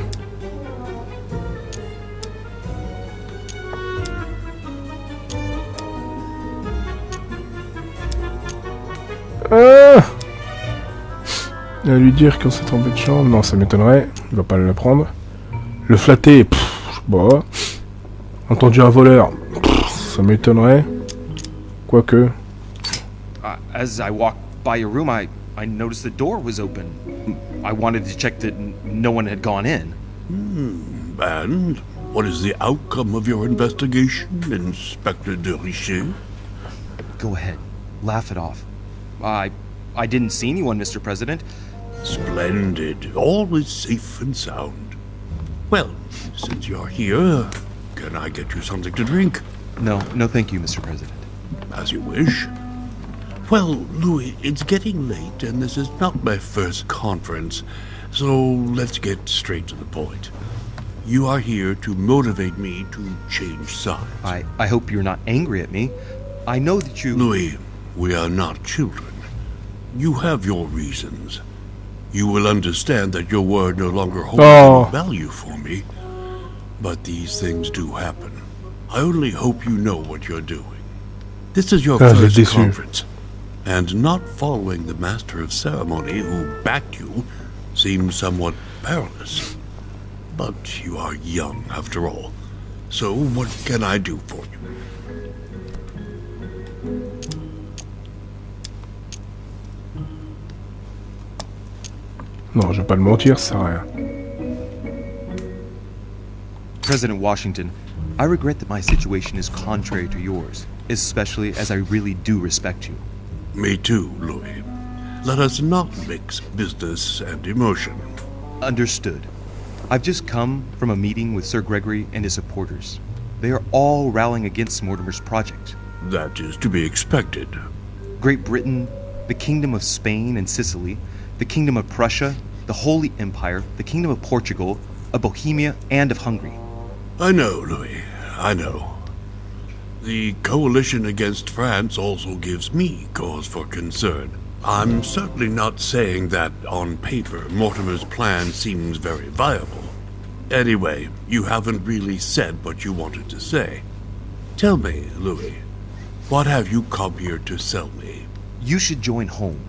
À lui dire qu'on s'est trompé de chambre. Non, ça m'étonnerait. Il va pas le prendre. Le flatter. Bon. Entendu un voleur. Ça m'étonnerait. Quoique. As I walked by your room, I noticed the door was open. I wanted to check that no one had gone in. And what is the outcome of your investigation, Inspector de Richer? Go ahead. Laugh it off. I didn't see anyone, Mr. President. Splendid. Always safe and sound. Well, since you're here, can I get you something to drink? No, thank you, Mr. President. As you wish. Well, Louis, it's getting late, and this is not my first conference, so let's get straight to the point. You are here to motivate me to change sides. I hope you're not angry at me. I know that you... Louis, we are not children. You have your reasons. You will understand that your word no longer holds any value for me. but these things do happen. I only hope you know what you're doing. This is your Ah, first j'ai déçu. conference, and not following the master of ceremony who backed you seems somewhat perilous. But you are young, after all. So what can I do for you? Non, je vais pas le mentir, ça sert à rien. President Washington, I regret that my situation is contrary to yours, especially as I really do respect you. Me too, Louis. Let us not mix business and emotion. Understood. I've just come from a meeting with Sir Gregory and his supporters. They are all rallying against Mortimer's project. That is to be expected. Great Britain, the Kingdom of Spain and Sicily, the Kingdom of Prussia, the Holy Empire, the Kingdom of Portugal, of Bohemia, and of Hungary. I know, Louis. I know. The coalition against France also gives me cause for concern. I'm certainly not saying that, on paper, Mortimer's plan seems very viable. Anyway, you haven't really said what you wanted to say. Tell me, Louis, what have you come here to sell me? You should join home.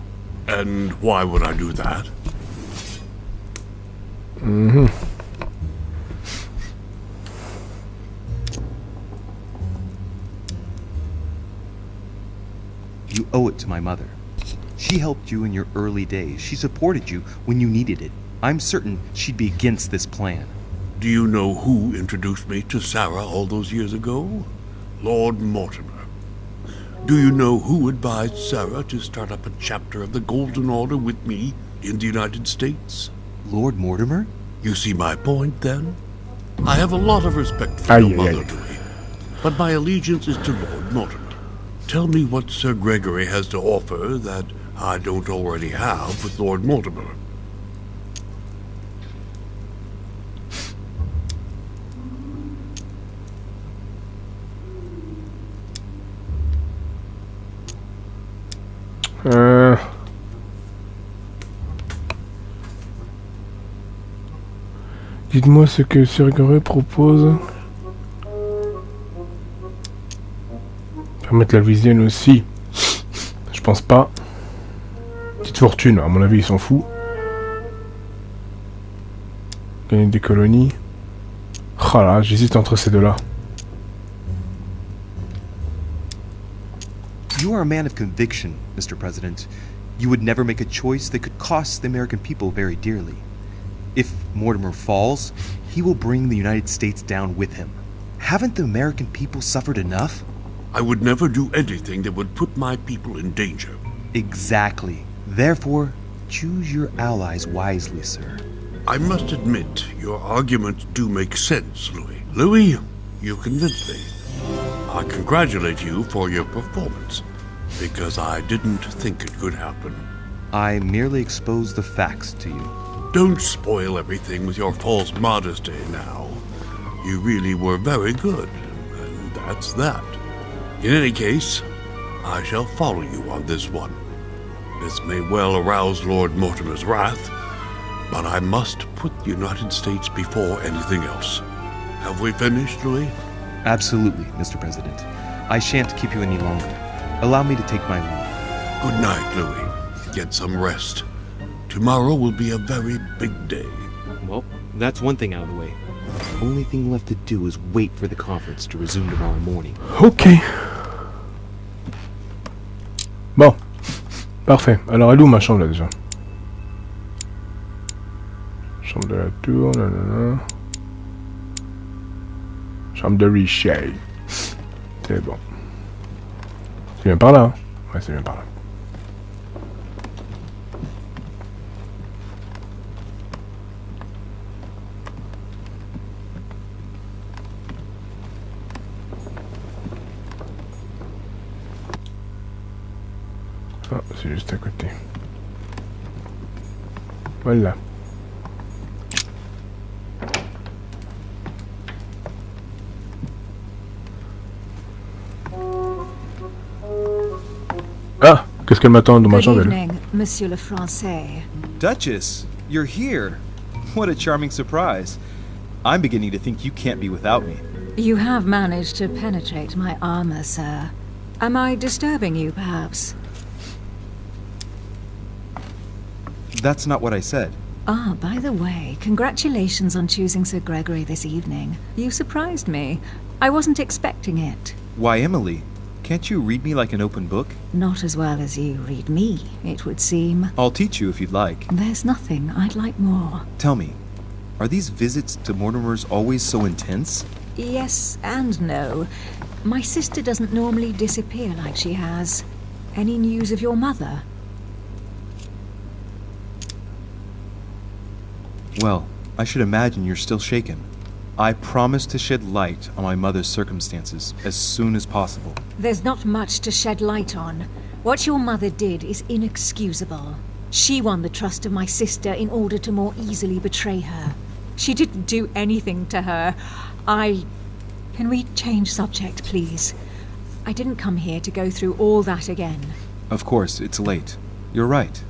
And why would I do that? Mhm. You owe it to my mother. She helped you in your early days. She supported you when you needed it. I'm certain she'd be against this plan. Do you know who introduced me to Sarah all those years ago? Lord Mortimer. Do you know who advised Sarah to start up a chapter of the Golden Order with me in the United States? Lord Mortimer? You see my point, then? I have a lot of respect for your mother, Louis, but my allegiance is to Lord Mortimer. Tell me what Sir Gregory has to offer that I don't already have with Lord Mortimer. Dites-moi ce que Sir Gregory propose. Permettre la Louisiane aussi. Je pense pas. Petite fortune, à mon avis, il s'en fout. Gagner des colonies. Oh là, j'hésite entre ces deux-là. You are a man of conviction, Mr. President. You would never make a choice that could cost the American people very dearly. If Mortimer falls, he will bring the United States down with him. Haven't the American people suffered enough? I would never do anything that would put my people in danger. Exactly. Therefore, choose your allies wisely, sir. I must admit, your arguments do make sense, Louis. Louis, you convinced me. I congratulate you for your performance, because I didn't think it could happen. I merely exposed the facts to you. Don't spoil everything with your false modesty now. You really were very good, and that's that. In any case, I shall follow you on this one. This may well arouse Lord Mortimer's wrath, but I must put the United States before anything else. Have we finished, Louis? Absolutely, Mr. President. I shan't keep you any longer. Allow me to take my leave. Good night, Louis. Get some rest. Tomorrow will be a very big day. Well, that's one thing out of the way. Only thing left to do is wait for the conference to resume tomorrow morning. Ok. Bon. Parfait. Alors, elle est où ma chambre là déjà? Chambre de la tour, nanana. Chambre de Richey. C'est bon. C'est bien par là, hein? Ouais, c'est bien par là. Ah, c'est juste à côté. Voilà. Ah, qu'est-ce qu'elle m'attend dans ma chambre, Good elle? evening, Monsieur le Français. Duchess, you're here. What a charming surprise. I'm beginning to think you can't be without me. You have managed to penetrate my armor, sir. Am I disturbing you, perhaps? That's not what I said. Ah, by the way, congratulations on choosing Sir Gregory this evening. You surprised me. I wasn't expecting it. Why, Emily? Can't you read me like an open book? Not as well as you read me, it would seem. I'll teach you if you'd like. There's nothing I'd like more. Tell me, are these visits to Mortimer's always so intense? Yes and no. My sister doesn't normally disappear like she has. Any news of your mother? Well, I should imagine you're still shaken. I promise to shed light on my mother's circumstances as soon as possible. There's not much to shed light on. What your mother did is inexcusable. She won the trust of my sister in order to more easily betray her. She didn't do anything to her. Can we change subject, please? I didn't come here to go through all that again. Of course, it's late. You're right.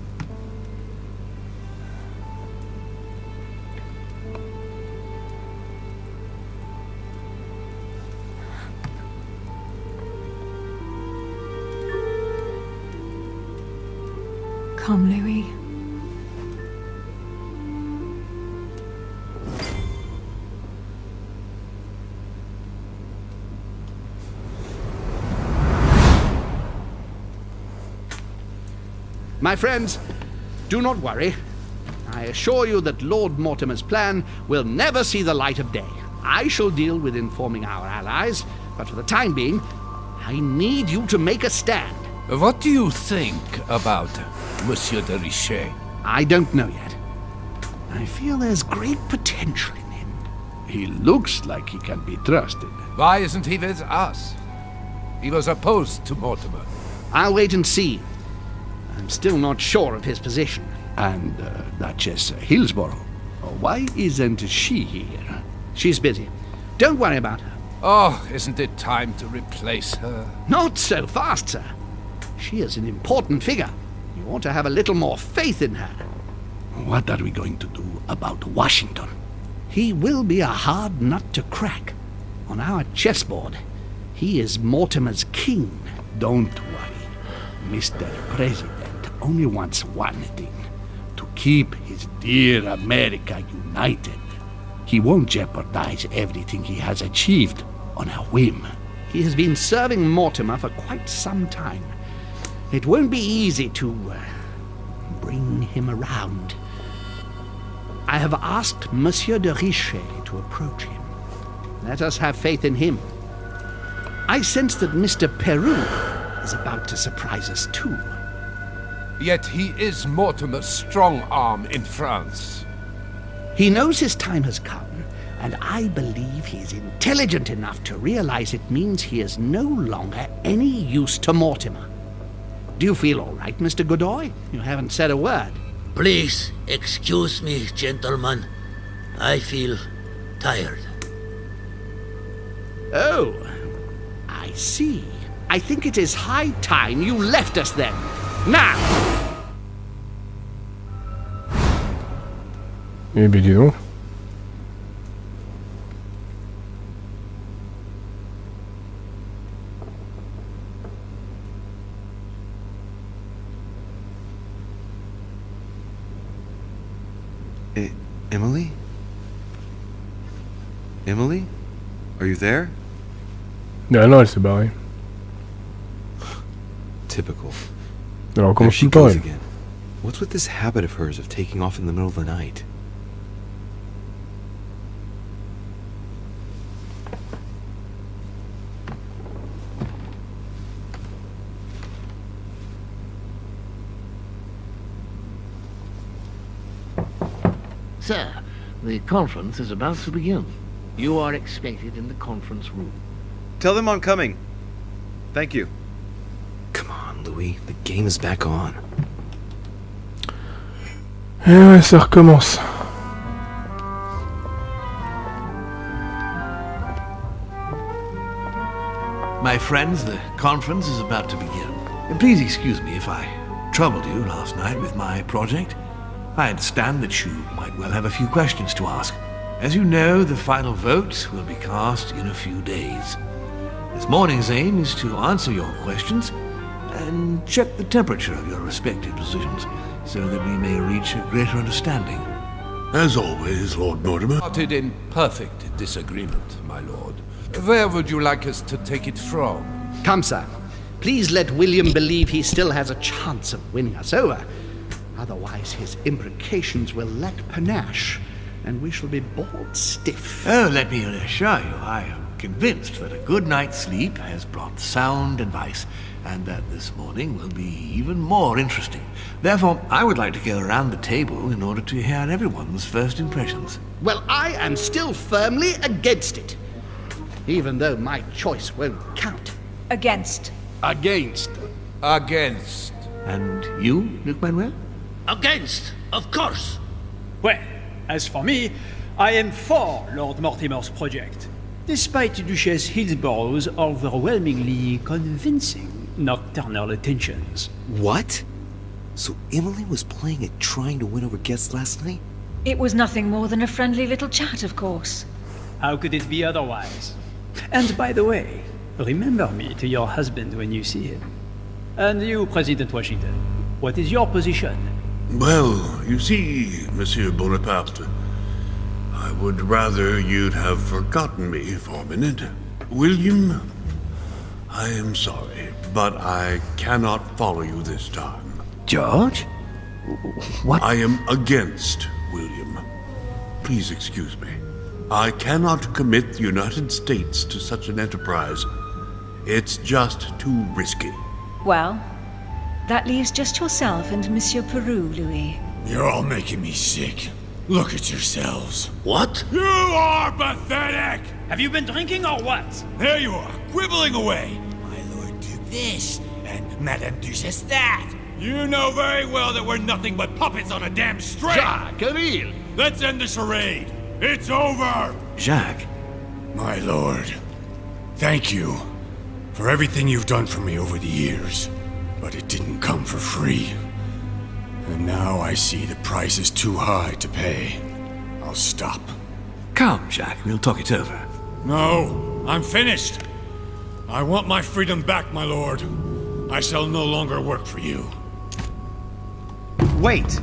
Come, Louis. My friends, do not worry. I assure you that Lord Mortimer's plan will never see the light of day. I shall deal with informing our allies, but for the time being, I need you to make a stand. What do you think about Monsieur de Richet? I don't know yet. I feel there's great potential in him. He looks like he can be trusted. Why isn't he with us? He was opposed to Mortimer. I'll wait and see. I'm still not sure of his position. And Duchess Hillsborough, why isn't she here? She's busy. Don't worry about her. Oh, isn't it time to replace her? Not so fast, sir. She is an important figure. You ought to have a little more faith in her. What are we going to do about Washington? He will be a hard nut to crack. On our chessboard, he is Mortimer's king. Don't worry. Mr. President only wants one thing: to keep his dear America united. He won't jeopardize everything he has achieved on a whim. He has been serving Mortimer for quite some time. It won't be easy to bring him around. I have asked Monsieur de Richet to approach him. Let us have faith in him. I sense that Mr. Peru is about to surprise us too. Yet he is Mortimer's strong arm in France. He knows his time has come, and I believe he is intelligent enough to realize it means he is no longer any use to Mortimer. Do you feel all right, Mr. Godoy? You haven't said a word. Please excuse me, gentlemen. I feel tired. Oh, I see. I think it is high time you left us then. Now! Eh bien, dis donc. Emily? Emily? Are you there? Ah non, elle s'est barrée. Typical. Alors, There comment she tu parles goes again. What's with this habit of hers of taking off in the middle of the night? Sir, the conference is about to begin. You are expected in the conference room. Tell them I'm coming. Thank you. Come on, Louis. The game is back on. Eh ouais, ça recommence. My friends, the conference is about to begin. Please excuse me if I troubled you last night with my project. I understand that you might well have a few questions to ask. As you know, the final vote will be cast in a few days. This morning's aim is to answer your questions and check the temperature of your respective positions so that we may reach a greater understanding. As always, Lord Mortimer. Started in perfect disagreement, my lord. Where would you like us to take it from? Come, sir. Please let William believe he still has a chance of winning us over. Otherwise, his imprecations will lack panache, and we shall be bored stiff. Oh, let me assure you, I am convinced that a good night's sleep has brought sound advice, and that this morning will be even more interesting. Therefore, I would like to go around the table in order to hear everyone's first impressions. Well, I am still firmly against it, even though my choice won't count. Against. Against. Against. And you, Luc Manuel? Against, of course. Well, as for me, I am for Lord Mortimer's project, despite Duchess Hillsborough's overwhelmingly convincing nocturnal attentions. What? So Emily was playing at trying to win over guests last night? It was nothing more than a friendly little chat, of course. How could it be otherwise? And by the way, remember me to your husband when you see him. And you, President Washington, what is your position? Well, you see, Monsieur Bonaparte, I would rather you'd have forgotten me for a minute. William, I am sorry, but I cannot follow you this time. George? What? I am against William. Please excuse me. I cannot commit the United States to such an enterprise. It's just too risky. Well, that leaves just yourself and Monsieur Peru, Louis. You're all making me sick. Look at yourselves. What? You are pathetic! Have you been drinking or what? There you are, quibbling away. My Lord Duke this, and Madame Duchess that. You know very well that we're nothing but puppets on a damn string. Jacques, Camille. Let's end the charade. It's over! Jacques? My lord, thank you for everything you've done for me over the years. But it didn't come for free. And now I see the price is too high to pay. I'll stop. Come, Jacques, we'll talk it over. No, I'm finished. I want my freedom back, my lord. I shall no longer work for you. Wait!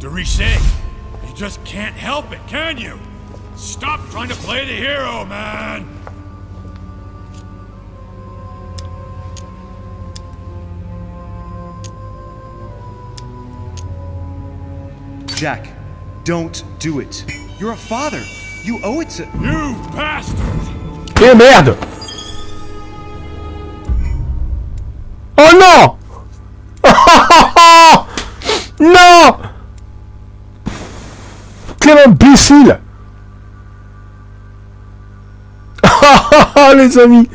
De Richet, you just can't help it, can you? Stop trying to play the hero, man! Jack, don't do it. You're a father. You owe it to... You bastard! Eh merde! Oh non! Non! Quel imbécile! Les amis!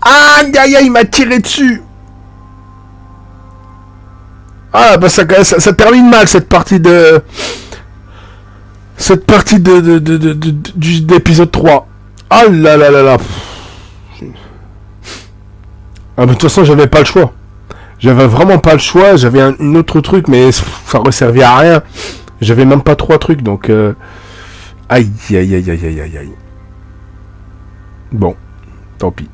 Aïe aïe aïe, il m'a tiré dessus! Ah bah ça termine mal cette partie de... Cette partie d'épisode 3. Ah là là là là. Ah mais de toute façon j'avais pas le choix. J'avais vraiment pas le choix. J'avais un autre truc mais ça aurait servi à rien. J'avais même pas 3 trucs donc... Aïe aïe aïe aïe aïe aïe aïe. Bon, tant pis.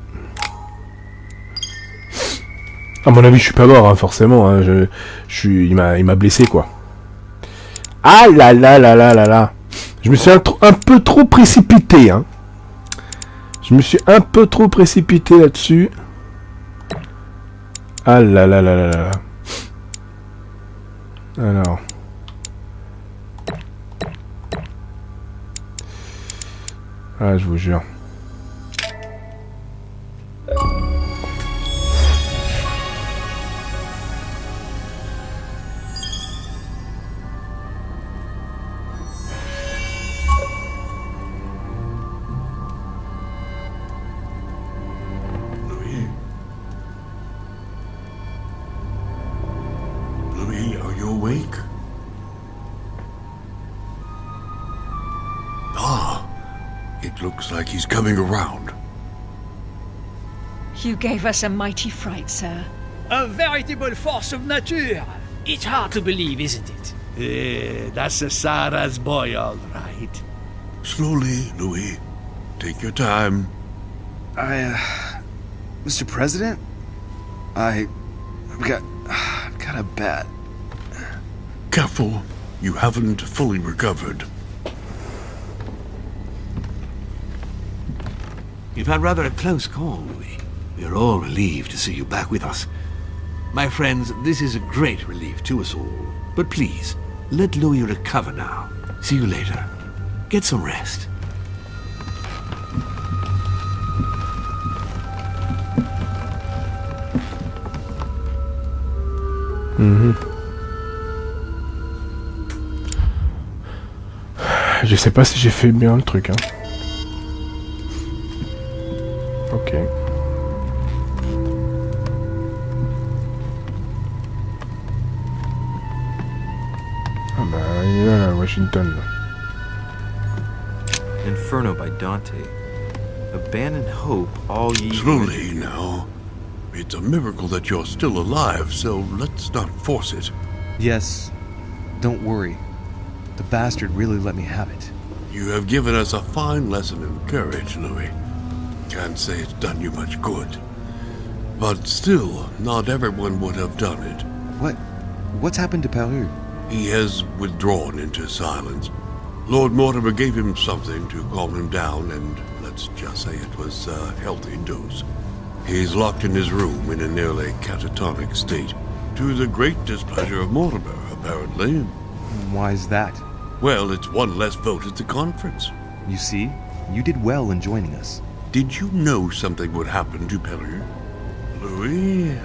À mon avis, je suis pas mort, hein, forcément. Hein, il m'a blessé, quoi. Ah là là là là là là. Je me suis un peu trop précipité, hein. Je me suis un peu trop précipité là-dessus. Ah là là là là là. Alors. Ah, je vous jure. Looks like he's coming around. You gave us a mighty fright, sir. A veritable force of nature. It's hard to believe, isn't it? That's a Sarah's boy, all right. Slowly, Louis. Take your time. Mr. President? I've got a bat. Careful. You haven't fully recovered. You've had rather a close call, Louis. We're all relieved to see you back with us. My friends, this is a great relief to us all. But please, let Louis recover now. See you later. Get some rest. Je sais pas si j'ai fait bien le truc, hein. Ok. Ah bah, il est là, Washington. Inferno by Dante. Abandon hope, all ye... Slowly now. It's a miracle that you're still alive, so let's not force it. Yes. Don't worry. The bastard really let me have it. You have given us a fine lesson in courage, Louis. Can't say it's done you much good. But still, not everyone would have done it. What's happened to Peru? He has withdrawn into silence. Lord Mortimer gave him something to calm him down, and let's just say it was a healthy dose. He's locked in his room in a nearly catatonic state, to the great displeasure of Mortimer, apparently. Why's that? Well, it's one less vote at the conference. You see, you did well in joining us. Did you know something would happen to Peru? Louis,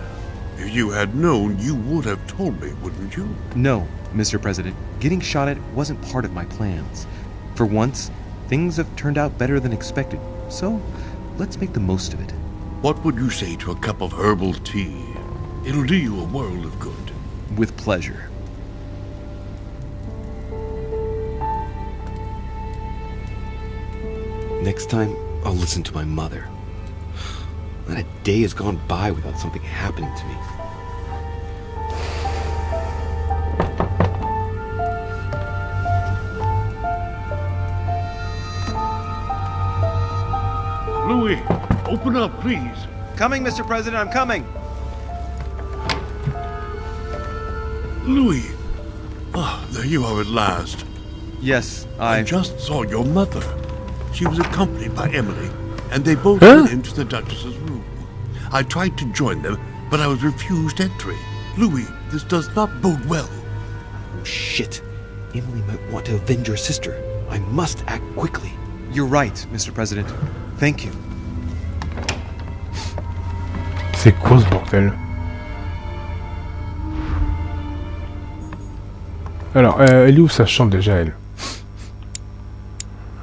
if you had known, you would have told me, wouldn't you? No, Mr. President. Getting shot at wasn't part of my plans. For once, things have turned out better than expected, so let's make the most of it. What would you say to a cup of herbal tea? It'll do you a world of good. With pleasure. Next time, I'll listen to my mother. Not a day has gone by without something happening to me. Louis, open up, please. Coming, Mr. President, I'm coming. Louis. Ah, there you are at last. Yes, I just saw your mother. She was accompanied by Emily, and they both went into the Duchess's room. I tried to join them, but I was refused entry. Louis, this does not bode well. Oh, shit. Emily might want to avenge her sister. I must act quickly. You're right, Mr. President. Thank you. C'est quoi ce bordel? Alors, elle est où ça chante déjà, elle?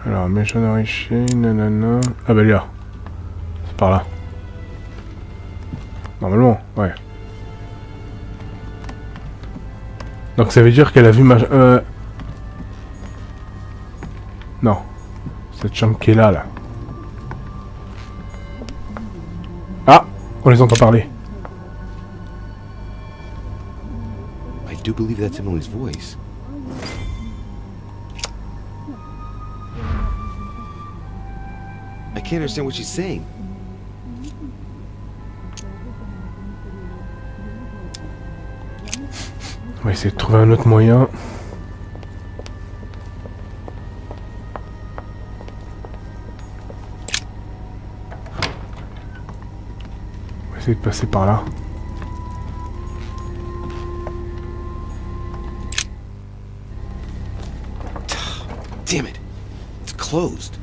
Alors, méchant richer, nanana... Ah bah elle est là. C'est par là. Normalement, ouais. Donc ça veut dire qu'elle a vu ma... Non. Cette chambre qui est là, là. Ah! On les entend parler. I do believe that's Emily's voice. I can't understand what she's saying. On va essayer de trouver un autre moyen. On va essayer de passer par là. Damn it! It's closed.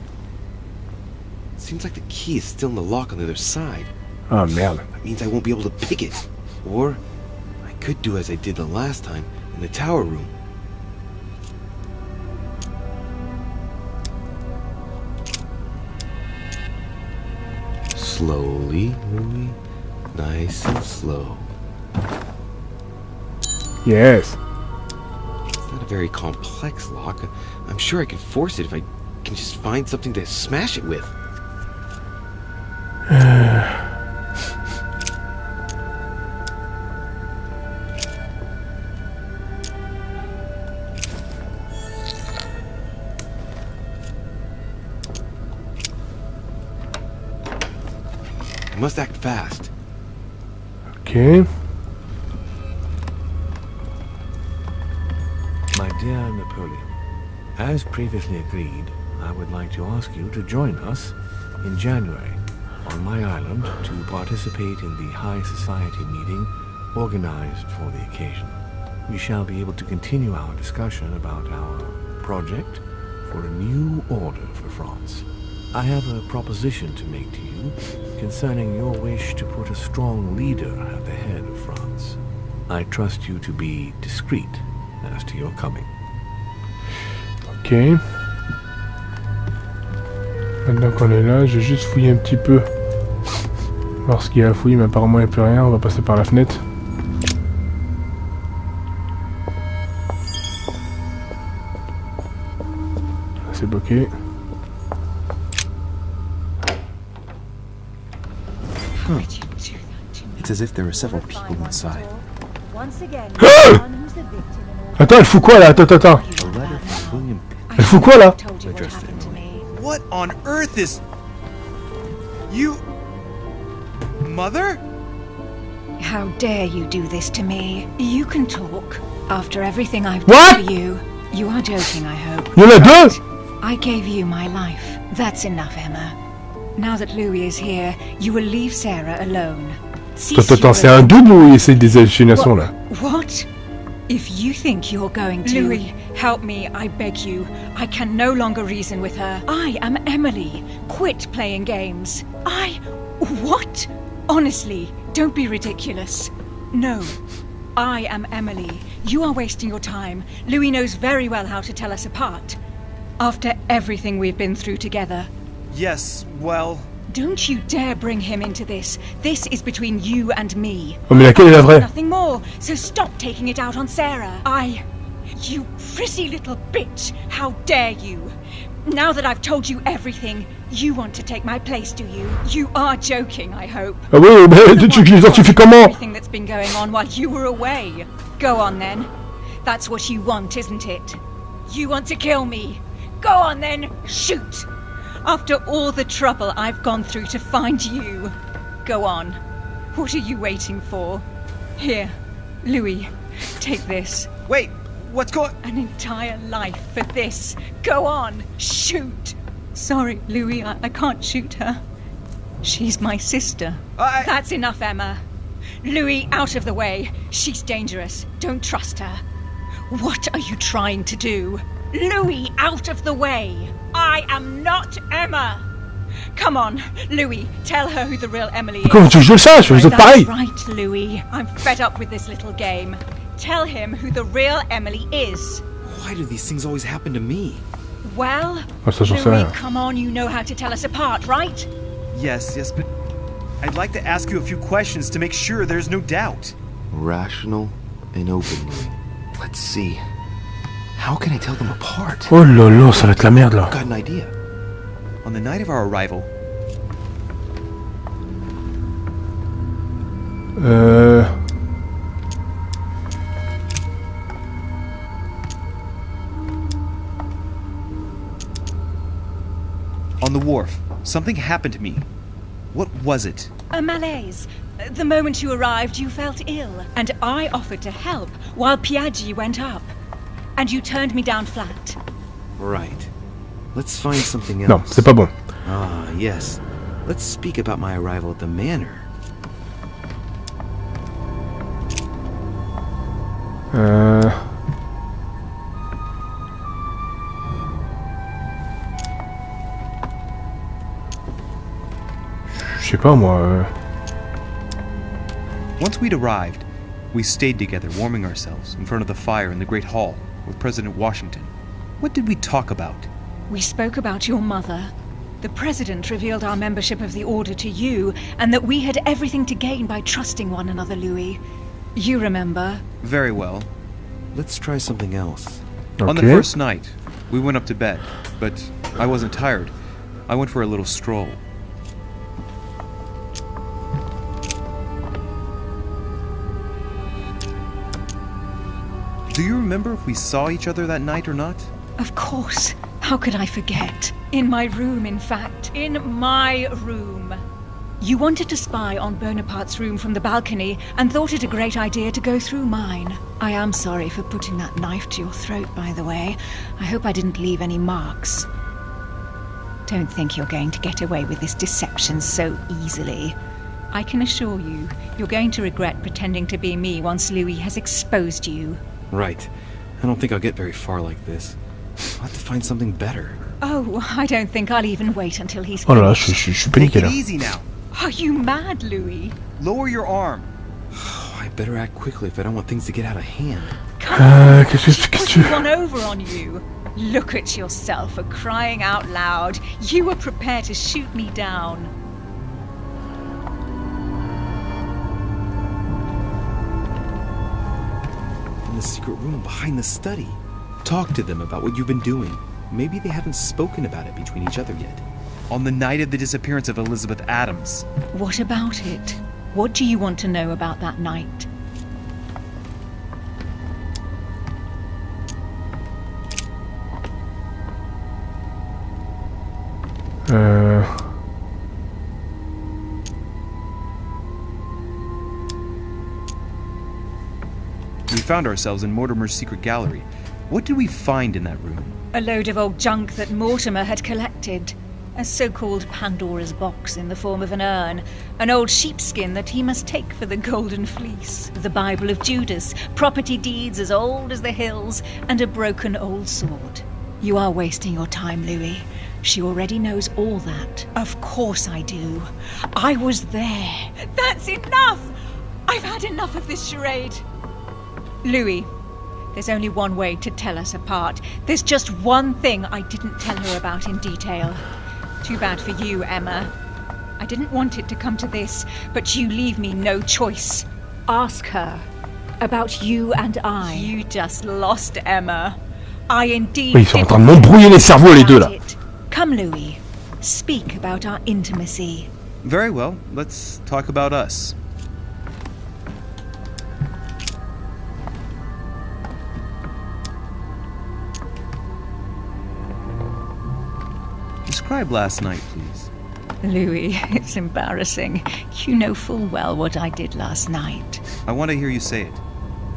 Seems like the key is still in the lock on the other side. Ah merde. That means I won't be able to pick it. Or I could do as I did the last time in the tower room. Slowly, Louis. Nice and slow. Yes. It's not a very complex lock. I'm sure I can force it if I can just find something to smash it with. We must act fast. Ok. My dear Napoleon, as previously agreed, I would like to ask you to join us in January on my island to participate in the High Society meeting organized for the occasion. We shall be able to continue our discussion about our project for a new order for France. I have a proposition to make to you concerning your wish to put a strong leader at the head of France. I trust you to be discreet as to your coming. Ok. Maintenant qu'on est là, je vais juste fouiller un petit peu. Voir ce qu'il y a à fouiller, mais apparemment il n'y a plus rien. On va passer par la fenêtre. C'est bloqué. Huh. It's as if there are several people inside. Attends, elle fout quoi là? Attends. Elle fout quoi là? What on earth is... You... Mother? How dare you do this to me? You can talk. After everything I've done for you. You are joking, I hope. Il y en a deux? I gave you my life. That's enough, Emma. Now that Louis is here, you will leave Sarah alone. Attends, c'est un double ou il essaie des hallucinations là? What? If you think you're going to... Louis, help me, I beg you. I can no longer reason with her. I am Emily. Quit playing games. What? Honestly, don't be ridiculous. No. I am Emily. You are wasting your time. Louis knows very well how to tell us apart. After everything we've been through together. Yes, well... Don't you dare bring him into this. This is between you and me. Oh mais laquelle est la vraie? Nothing more, so stop taking it out on Sarah. You prissy little bitch. How dare you? Now that I've told you everything, you want to take my place, do you? You are joking, I hope. Ah oui, mais tu les identifies comment? Everything that's been going on while you were away. Go on then. That's what you want, isn't it? You want to kill me. Go on then, shoot. After all the trouble I've gone through to find you. Go on. What are you waiting for? Here, Louis, take this. Wait, what's going... An entire life for this. Go on, shoot. Sorry, Louis, I can't shoot her. She's my sister. That's enough, Emma. Louis, out of the way. She's dangerous. Don't trust her. What are you trying to do? Louis, out of the way. I am not Emma. Come on, Louis, tell her who the real Emily is. Comment tu veux que je le sache? Vous êtes pareil. That's right, Louis. I'm fed up with this little game. Tell him who the real Emily is. Why do these things always happen to me? Well, ça, j'en sais Louis, rien. come on, you know how to tell us apart, right? Yes, but I'd like to ask you a few questions to make sure there's no doubt. Rational and open. Let's see. How can I tell them apart? Oh là là, ça va être la merde là. I've got an idea. On the night of our arrival... On the wharf, something happened to me. What was it? A malaise. The moment you arrived, you felt ill, and I offered to help while Piaggi went up. And you turned me down flat. Right. Let's find something else. Non, c'est pas bon. Ah, yes. Let's speak about my arrival at the manor. Je sais pas moi. Once we'd arrived, we stayed together warming ourselves in front of the fire in the Great Hall with President Washington. What did we talk about? We spoke about your mother. The President revealed our membership of the Order to you, and that we had everything to gain by trusting one another, Louis. You remember? Very well. Let's try something else. On the first night, we went up to bed, but I wasn't tired. I went for a little stroll. Do you remember if we saw each other that night or not? Of course. How could I forget? In my room, in fact. In my room. You wanted to spy on Bonaparte's room from the balcony and thought it a great idea to go through mine. I am sorry for putting that knife to your throat, by the way. I hope I didn't leave any marks. Don't think you're going to get away with this deception so easily. I can assure you, you're going to regret pretending to be me once Louis has exposed you. Right. I don't think I'll get very far like this. I'll have to find something better. Oh, I don't think I'll even wait until he's Oh là là, finished. je suis paniqué là. Easy now. Are you mad, Louis? Lower your arm. I better act quickly if I don't want things to get out of hand. Qu'est-ce que tu Putting one over on you. Look at yourself for crying out loud. You were prepared to shoot me down. In the secret room behind the study. Talk to them about what you've been doing. Maybe they haven't spoken about it between each other yet. On the night of the disappearance of Elizabeth Adams. What about it? What do you want to know about that night? We found ourselves in Mortimer's secret gallery. What did we find in that room? A load of old junk that Mortimer had collected. A so-called Pandora's box in the form of an urn. An old sheepskin that he must take for the Golden Fleece. The Bible of Judas. Property deeds as old as the hills. And a broken old sword. You are wasting your time, Louis. She already knows all that. Of course I do. I was there. That's enough! I've had enough of this charade. Louis, there's only one way to tell us apart. There's just one thing I didn't tell her about in detail. Too bad for you, Emma. I didn't want it to come to this, but you leave me no choice. Ask her about you and I. You just lost, Emma. I indeed. Oui, ils sont en train de m'embrouiller les cerveaux les deux là. Come, Louis. Speak about our intimacy. Very well, let's talk about us. Describe last night, please. Louis, it's embarrassing. You know full well what I did last night. I want to hear you say it.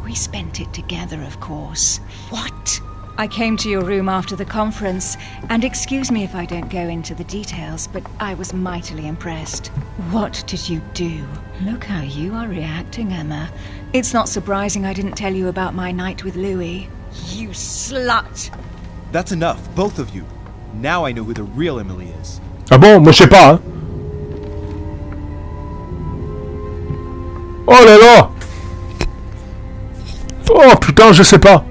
We spent it together, of course. What? I came to your room after the conference, and excuse me if I don't go into the details, but I was mightily impressed. What did you do? Look how you are reacting, Emma. It's not surprising I didn't tell you about my night with Louis. You slut! That's enough, both of you. Now I know who the real Emily is. Ah bon? Moi je sais pas, hein. Oh là là! Oh putain, je sais pas.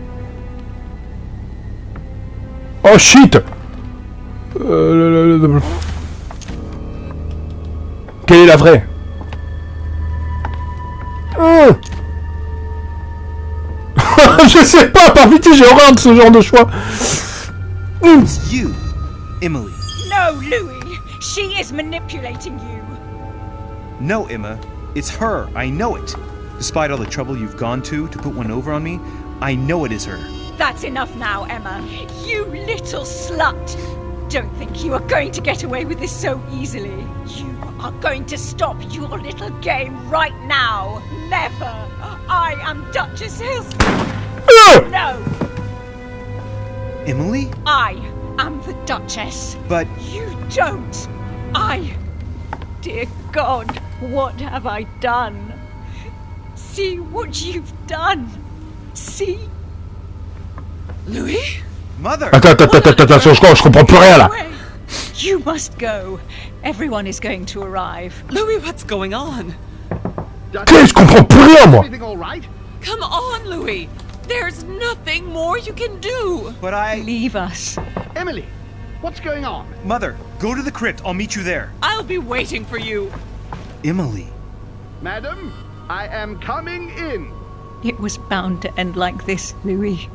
Oh shit! Quelle est la vraie? Je sais pas, par vite j'ai horreur de ce genre de choix. It's you, Emily. No, Louis! She is manipulating you! No, Emma. It's her. I know it. Despite all the trouble you've gone to put one over on me, I know it is her. That's enough now, Emma. You little slut! Don't think you are going to get away with this so easily. You are going to stop your little game right now. Never! I am Duchess Hills. No! Emily? I am the Duchess. But... You don't. Dear God, what have I done? See what you've done. See? Louis? Mother! Attends, je comprends plus rien là. You must go. Everyone is going to arrive. Louis, what's going on? Je comprends plus rien moi. Everything all right? Come on, Louis. There's nothing more you can do. But I... Leave us. Emily, what's going on? Mother, go to the crypt. I'll meet you there. I'll be waiting for you. Emily. Madam, I am coming in. It was bound to end like this, Louis.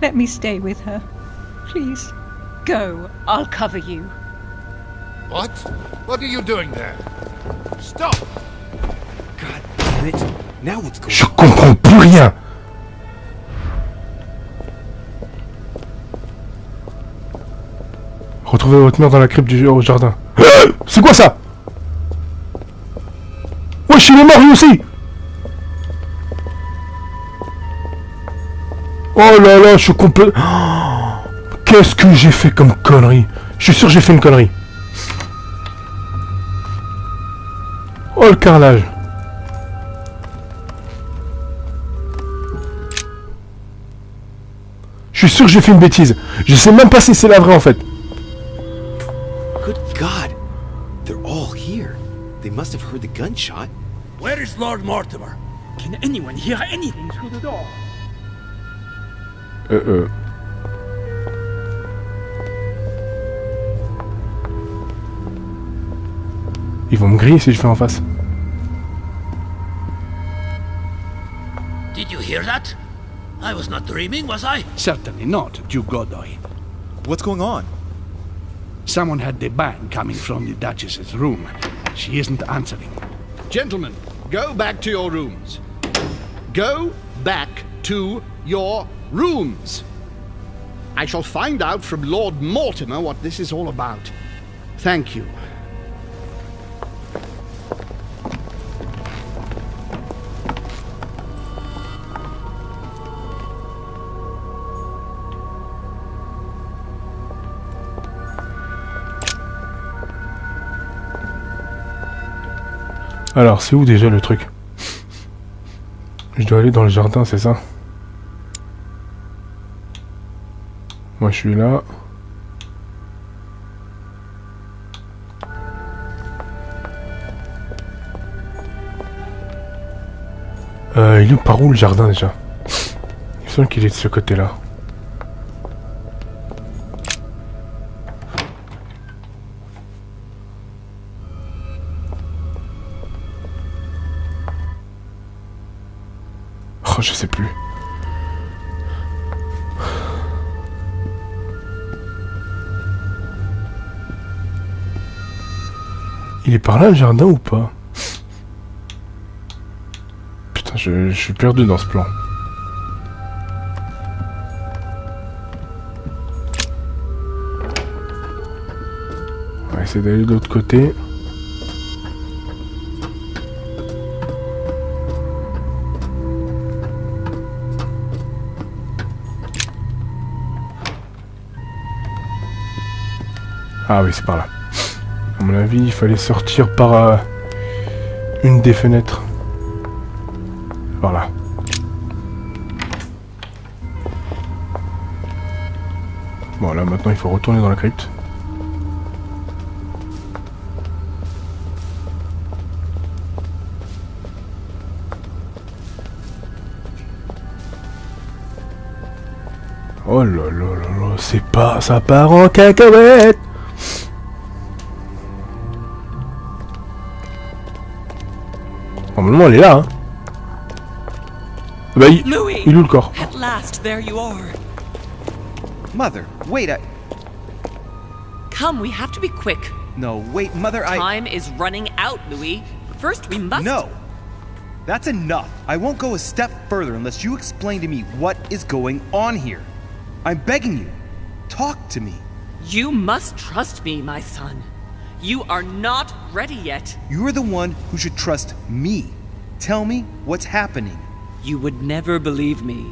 Let me stay with her. Please. Go. I'll cover you. What? What are you doing there? Stop! God damn it. Now what's going on? Je comprends plus rien. Retrouvez votre mère dans la crypte du jardin. C'est quoi ça? Wesh, il est mort lui aussi. Oh là là, je suis complet... Oh, qu'est-ce que j'ai fait comme connerie? Je suis sûr que j'ai fait une connerie. Oh le carrelage. Je suis sûr que j'ai fait une bêtise. Je sais même pas si c'est la vraie en fait. Good God! They're all here. They must have heard the gunshot. Where is Lord Mortimer? Can anyone hear anything through the door? Ils vont me griller si je fais en face. Did you hear that? I was not dreaming, was I? Certainly not, Duke Godoy. What's going on? Someone had the bang coming from the Duchess's room. She isn't answering. Gentlemen, go back to your rooms. Go back to your rooms. I shall find out from Lord Mortimer what this is all about. Thank you. Alors, c'est où déjà le truc? Je dois aller dans le jardin, c'est ça? Moi, je suis là. Il est par où le jardin déjà? Il me semble qu'il est de ce côté-là. Oh, je sais plus. Il est par là le jardin ou pas? Putain, je suis perdu dans ce plan. On va essayer d'aller de l'autre côté. Ah oui, c'est par là. À mon avis, il fallait sortir par une des fenêtres. Par là. Bon, là, maintenant, il faut retourner dans la crypte. Oh là là là là, c'est pas... ça part en cacahuète. Normalement, elle est là, hein. Bah, il est où le corps? At last, there you are. Mother, wait, Come, we have to be quick. No, wait, Mother, Time is running out, Louis. First, we must... No! That's enough. I won't go a step further unless you explain to me what is going on here. I'm begging you. Talk to me. You must trust me, my son. You are not ready yet. You're the one who should trust me. Tell me what's happening. You would never believe me.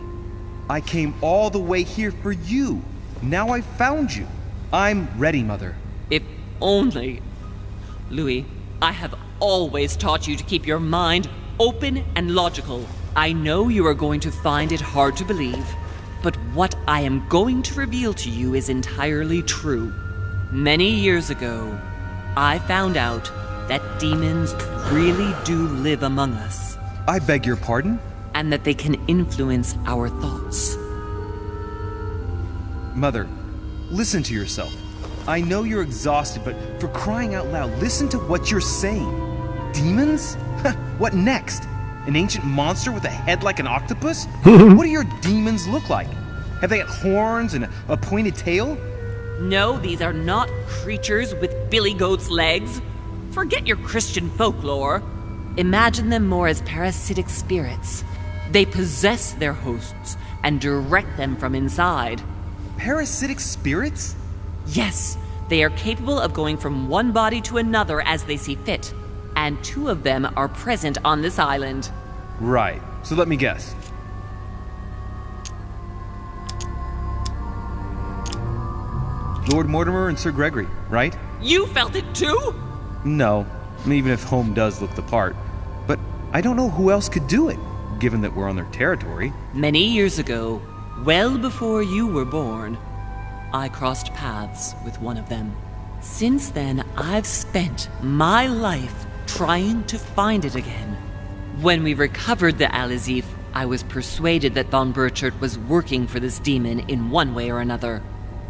I came all the way here for you. Now I've found you. I'm ready, Mother. If only... Louis, I have always taught you to keep your mind open and logical. I know you are going to find it hard to believe, but what I am going to reveal to you is entirely true. Many years ago, I found out that demons really do live among us. I beg your pardon? And that they can influence our thoughts. Mother, listen to yourself. I know you're exhausted, but for crying out loud, listen to what you're saying. Demons? What next? An ancient monster with a head like an octopus? What do your demons look like? Have they got horns and a pointed tail? No, these are not creatures with billy goat's legs. Forget your Christian folklore. Imagine them more as parasitic spirits. They possess their hosts and direct them from inside. Parasitic spirits? Yes, they are capable of going from one body to another as they see fit. and 2 of them are present on this island. Right. So let me guess. Lord Mortimer and Sir Gregory, right? You felt it too? No, even if Home does look the part. But I don't know who else could do it, given that we're on their territory. Many years ago, well before you were born, I crossed paths with one of them. Since then, I've spent my life trying to find it again. When we recovered the Alizif, I was persuaded that von Burchard was working for this demon in one way or another.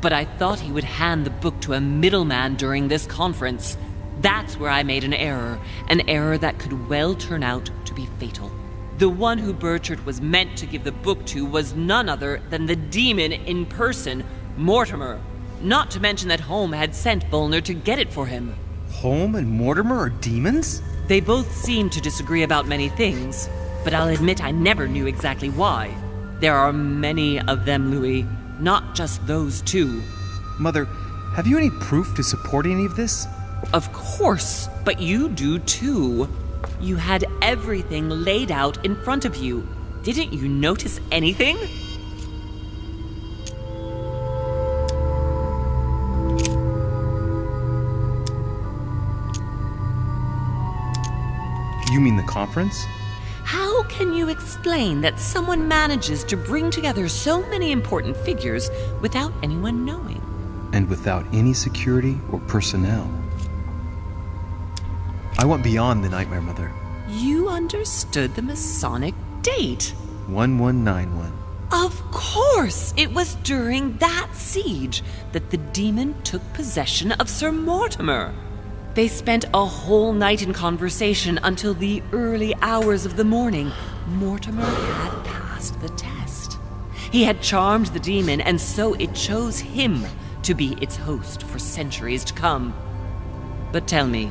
But I thought he would hand the book to a middleman during this conference. That's where I made an error that could well turn out to be fatal. The one who Burchard was meant to give the book to was none other than the demon in person, Mortimer. Not to mention that Home had sent Volner to get it for him. Home and Mortimer are demons? They both seem to disagree about many things, but I'll admit I never knew exactly why. There are many of them, Louis, not just those 2. Mother, have you any proof to support any of this? Of course, but you do too. You had everything laid out in front of you. Didn't you notice anything? You mean the conference? How can you explain that someone manages to bring together so many important figures without anyone knowing? And without any security or personnel. I went beyond the nightmare, Mother. You understood the Masonic date. 1191. Of course! It was during that siege that the demon took possession of Sir Mortimer. They spent a whole night in conversation until the early hours of the morning. Mortimer had passed the test. He had charmed the demon, and so it chose him to be its host for centuries to come. But tell me,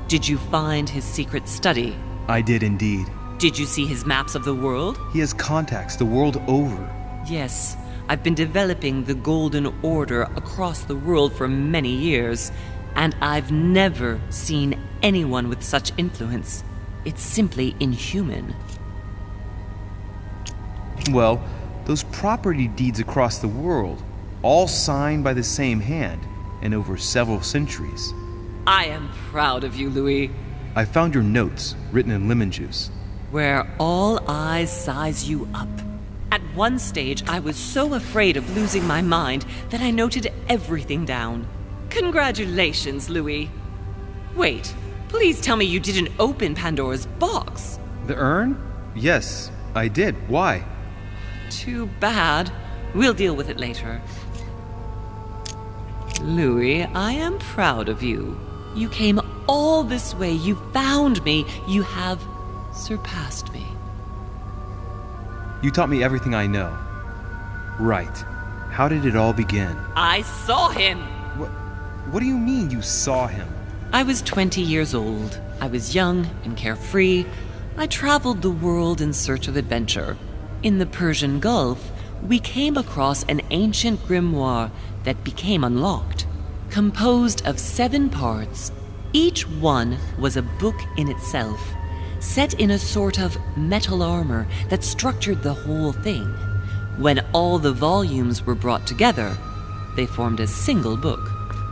did you find his secret study? I did indeed. Did you see his maps of the world? He has contacts the world over. Yes, I've been developing the Golden Order across the world for many years, and I've never seen anyone with such influence. It's simply inhuman. Well, those property deeds across the world, all signed by the same hand, and over several centuries. I am proud of you, Louis. I found your notes, written in lemon juice. Where all eyes size you up. At one stage, I was so afraid of losing my mind that I noted everything down. Congratulations, Louis. Wait, please tell me you didn't open Pandora's box. The urn? Yes, I did. Why? Too bad. We'll deal with it later. Louis, I am proud of you. You came all this way. You found me. You have surpassed me. You taught me everything I know. Right. How did it all begin? I saw him. What do you mean you saw him? I was 20 years old. I was young and carefree. I traveled the world in search of adventure. In the Persian Gulf, we came across an ancient grimoire that became unlocked. Composed of 7 parts, each one was a book in itself, set in a sort of metal armor that structured the whole thing. When all the volumes were brought together, they formed a single book.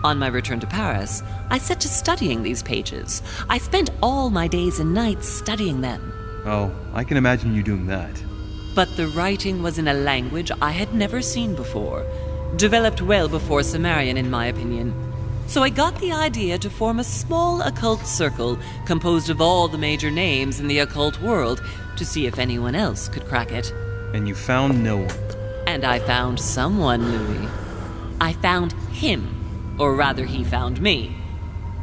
On my return to Paris, I set to studying these pages. I spent all my days and nights studying them. Oh, I can imagine you doing that. But the writing was in a language I had never seen before, developed well before Sumerian, in my opinion. So I got the idea to form a small occult circle composed of all the major names in the occult world to see if anyone else could crack it. And you found no one. And I found someone, Louis. I found him. Or rather, he found me.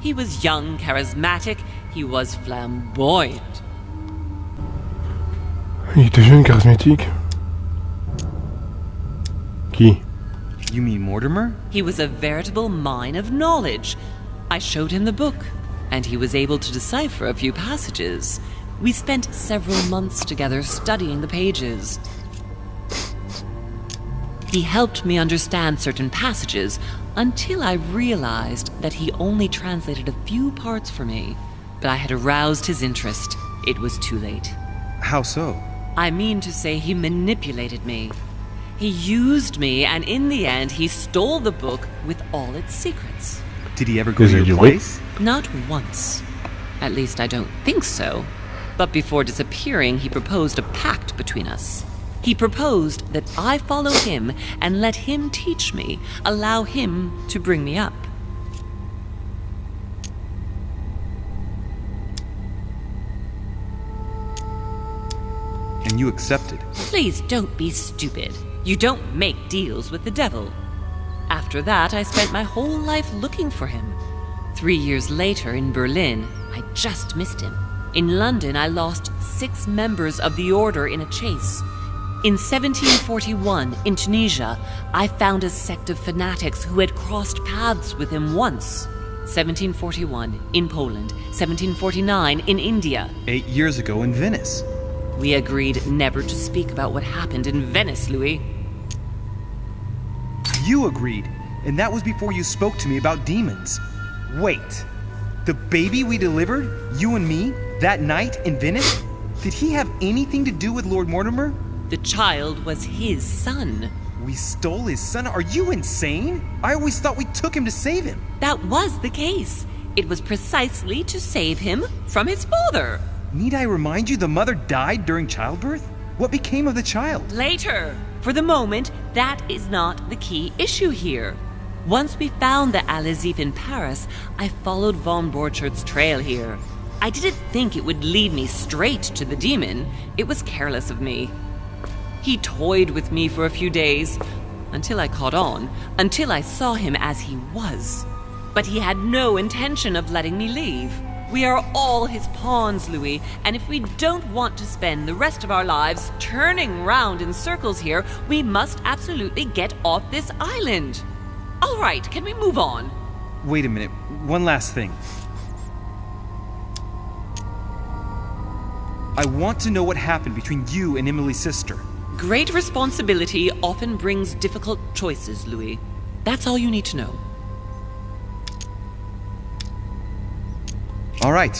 He was young, charismatic, he was flamboyant. Il était jeune, charismatique. Qui? You mean Mortimer? He was a veritable mine of knowledge. I showed him the book, and he was able to decipher a few passages. We spent several months together studying the pages. He helped me understand certain passages until I realized that he only translated a few parts for me. but I had aroused his interest. It was too late. How so? I mean to say he manipulated me. He used me, and in the end, he stole the book with all its secrets. Did he ever go to your place? Not once. At least I don't think so. But before disappearing, he proposed a pact between us. He proposed that I follow him and let him teach me, allow him to bring me up. And you accepted? Please don't be stupid. You don't make deals with the devil. After that, I spent my whole life looking for him. 3 years later in Berlin, I just missed him. In London, I lost 6 members of the order in a chase. In 1741, in Tunisia, I found a sect of fanatics who had crossed paths with him once. 1741, in Poland. 1749, in India. 8 years ago in Venice. We agreed never to speak about what happened in Venice, Louis. You agreed, and that was before you spoke to me about demons. Wait, the baby we delivered, you and me, that night in Venice? Did he have anything to do with Lord Mortimer? The child was his son. We stole his son? Are you insane? I always thought we took him to save him. That was the case. It was precisely to save him from his father. Need I remind you the mother died during childbirth? What became of the child? Later. For the moment, that is not the key issue here. Once we found the Al-Azif in Paris, I followed von Borchart's trail here. I didn't think it would lead me straight to the demon. It was careless of me. He toyed with me for a few days, until I caught on, until I saw him as he was. But he had no intention of letting me leave. We are all his pawns, Louis, and if we don't want to spend the rest of our lives turning round in circles here, we must absolutely get off this island. All right, can we move on? Wait a minute, one last thing. I want to know what happened between you and Emily's sister. Great responsibility often brings difficult choices, Louis. That's all you need to know. All right,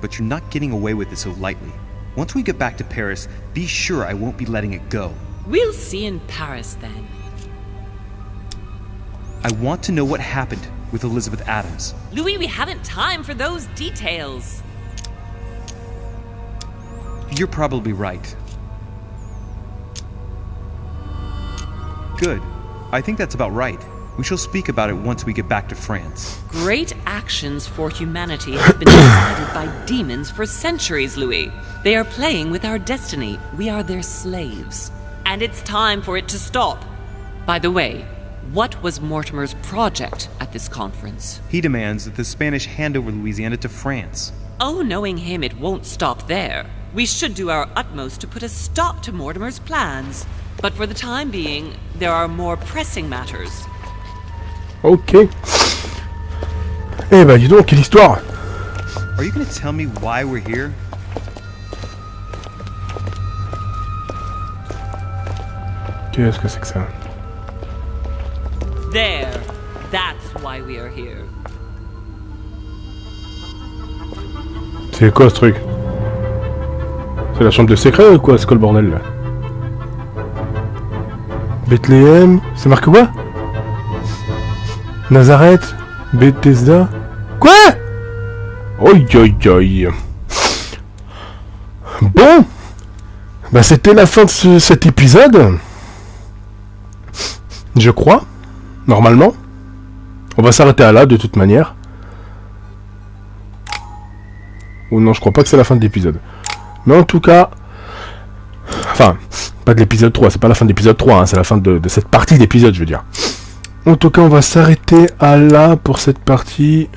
but you're not getting away with it so lightly. Once we get back to Paris, be sure I won't be letting it go. We'll see in Paris then. I want to know what happened with Elizabeth Adams. Louis, we haven't time for those details. You're probably right. Good. I think that's about right. We shall speak about it once we get back to France. Great actions for humanity have been decided by demons for centuries, Louis. They are playing with our destiny. We are their slaves. And it's time for it to stop. By the way, what was Mortimer's project at this conference? He demands that the Spanish hand over Louisiana to France. Oh, knowing him, it won't stop there. We should do our utmost to put a stop to Mortimer's plans. But for the time being, there are more pressing matters. Ok. Eh bah dis donc, quelle histoire! Are you going to tell me why we're here? Qu'est-ce que c'est que ça? There. That's why we are here. C'est quoi ce truc? C'est la chambre de secret ou quoi? C'est quoi le bordel là? Bethléem, c'est marqué quoi? Nazareth, Bethesda. Quoi? Oi oi oi. Bon, bah c'était la fin de cet épisode. Je crois, normalement. On va s'arrêter à là de toute manière. Ou non, je crois pas que c'est la fin de l'épisode. Mais en tout cas... Enfin, pas de l'épisode 3, c'est pas la fin de l'épisode 3, hein, c'est la fin de cette partie d'épisode, je veux dire. En tout cas, on va s'arrêter à là pour cette partie.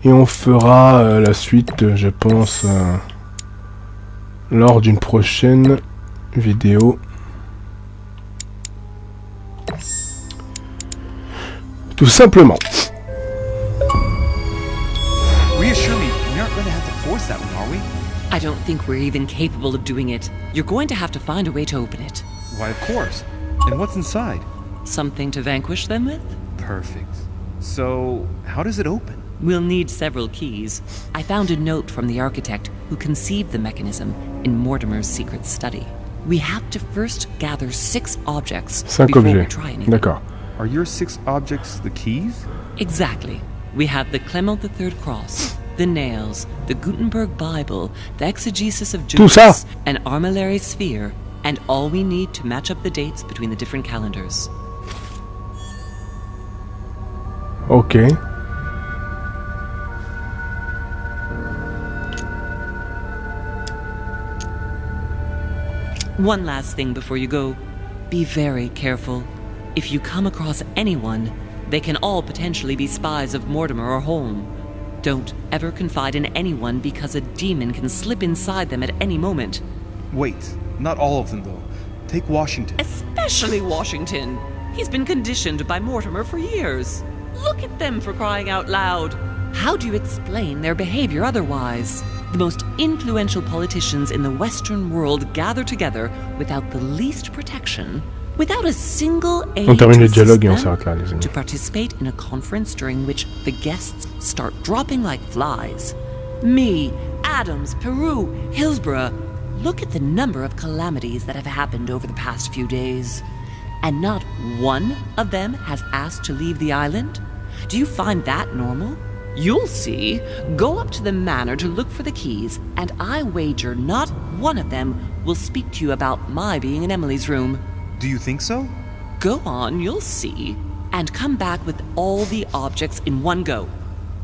Et on fera la suite, je pense, lors d'une prochaine vidéo. Tout simplement. Reassure me, we aren't going to have to force that one, are we? I don't think we're even capable of doing it. You're going to have to find a way to open it. Why, of course. And what's inside? Something to vanquish them with? Perfect. So, how does it open? We'll need several keys. I found a note from the architect who conceived the mechanism in Mortimer's secret study. We have to first gather 6 objects 5 before we objets. try anything. D'accord. Are your 6 objects the keys? Exactly. We have the Clement III cross, the nails, the Gutenberg Bible, the exegesis of Tout ça. Judas, an armillary sphere, and all we need to match up the dates between the different calendars. Ok. One last thing before you go. Be very careful. If you come across anyone, they can all potentially be spies of Mortimer or Holm. Don't ever confide in anyone because a demon can slip inside them at any moment. Wait, not all of them though. Take Washington. Especially Washington. He's been conditioned by Mortimer for years. Look at them, for crying out loud. How do you explain their behavior otherwise? The most influential politicians in the Western world gather together without the least protection, without a single aid On termine to le dialogue et on assist them, s'arrête là, les amis. to participate in a conference during which the guests start dropping like flies. Me, Adams, Peru, Hillsborough. Look at the number of calamities that have happened over the past few days. And not one of them has asked to leave the island? Do you find that normal? You'll see. Go up to the manor to look for the keys, and I wager not one of them will speak to you about my being in Emily's room. Do you think so? Go on, you'll see. And come back with all the objects in one go.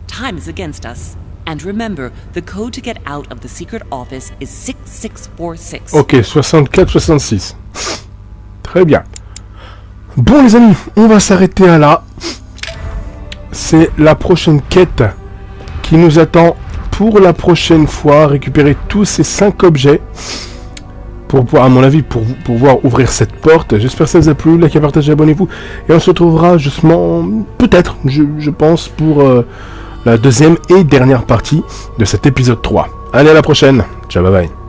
Time is against us. And remember, the code to get out of the secret office is 6646. Ok, 64-66. Très bien. Bon les amis, on va s'arrêter à là. C'est la prochaine quête qui nous attend pour la prochaine fois. Récupérer tous ces 5 objets pour pouvoir, à mon avis, pour pouvoir ouvrir cette porte. J'espère que ça vous a plu. Likez, partagez, abonnez-vous. Et on se retrouvera justement, peut-être, je pense, pour la deuxième et dernière partie de cet épisode 3. Allez, à la prochaine. Ciao, bye bye.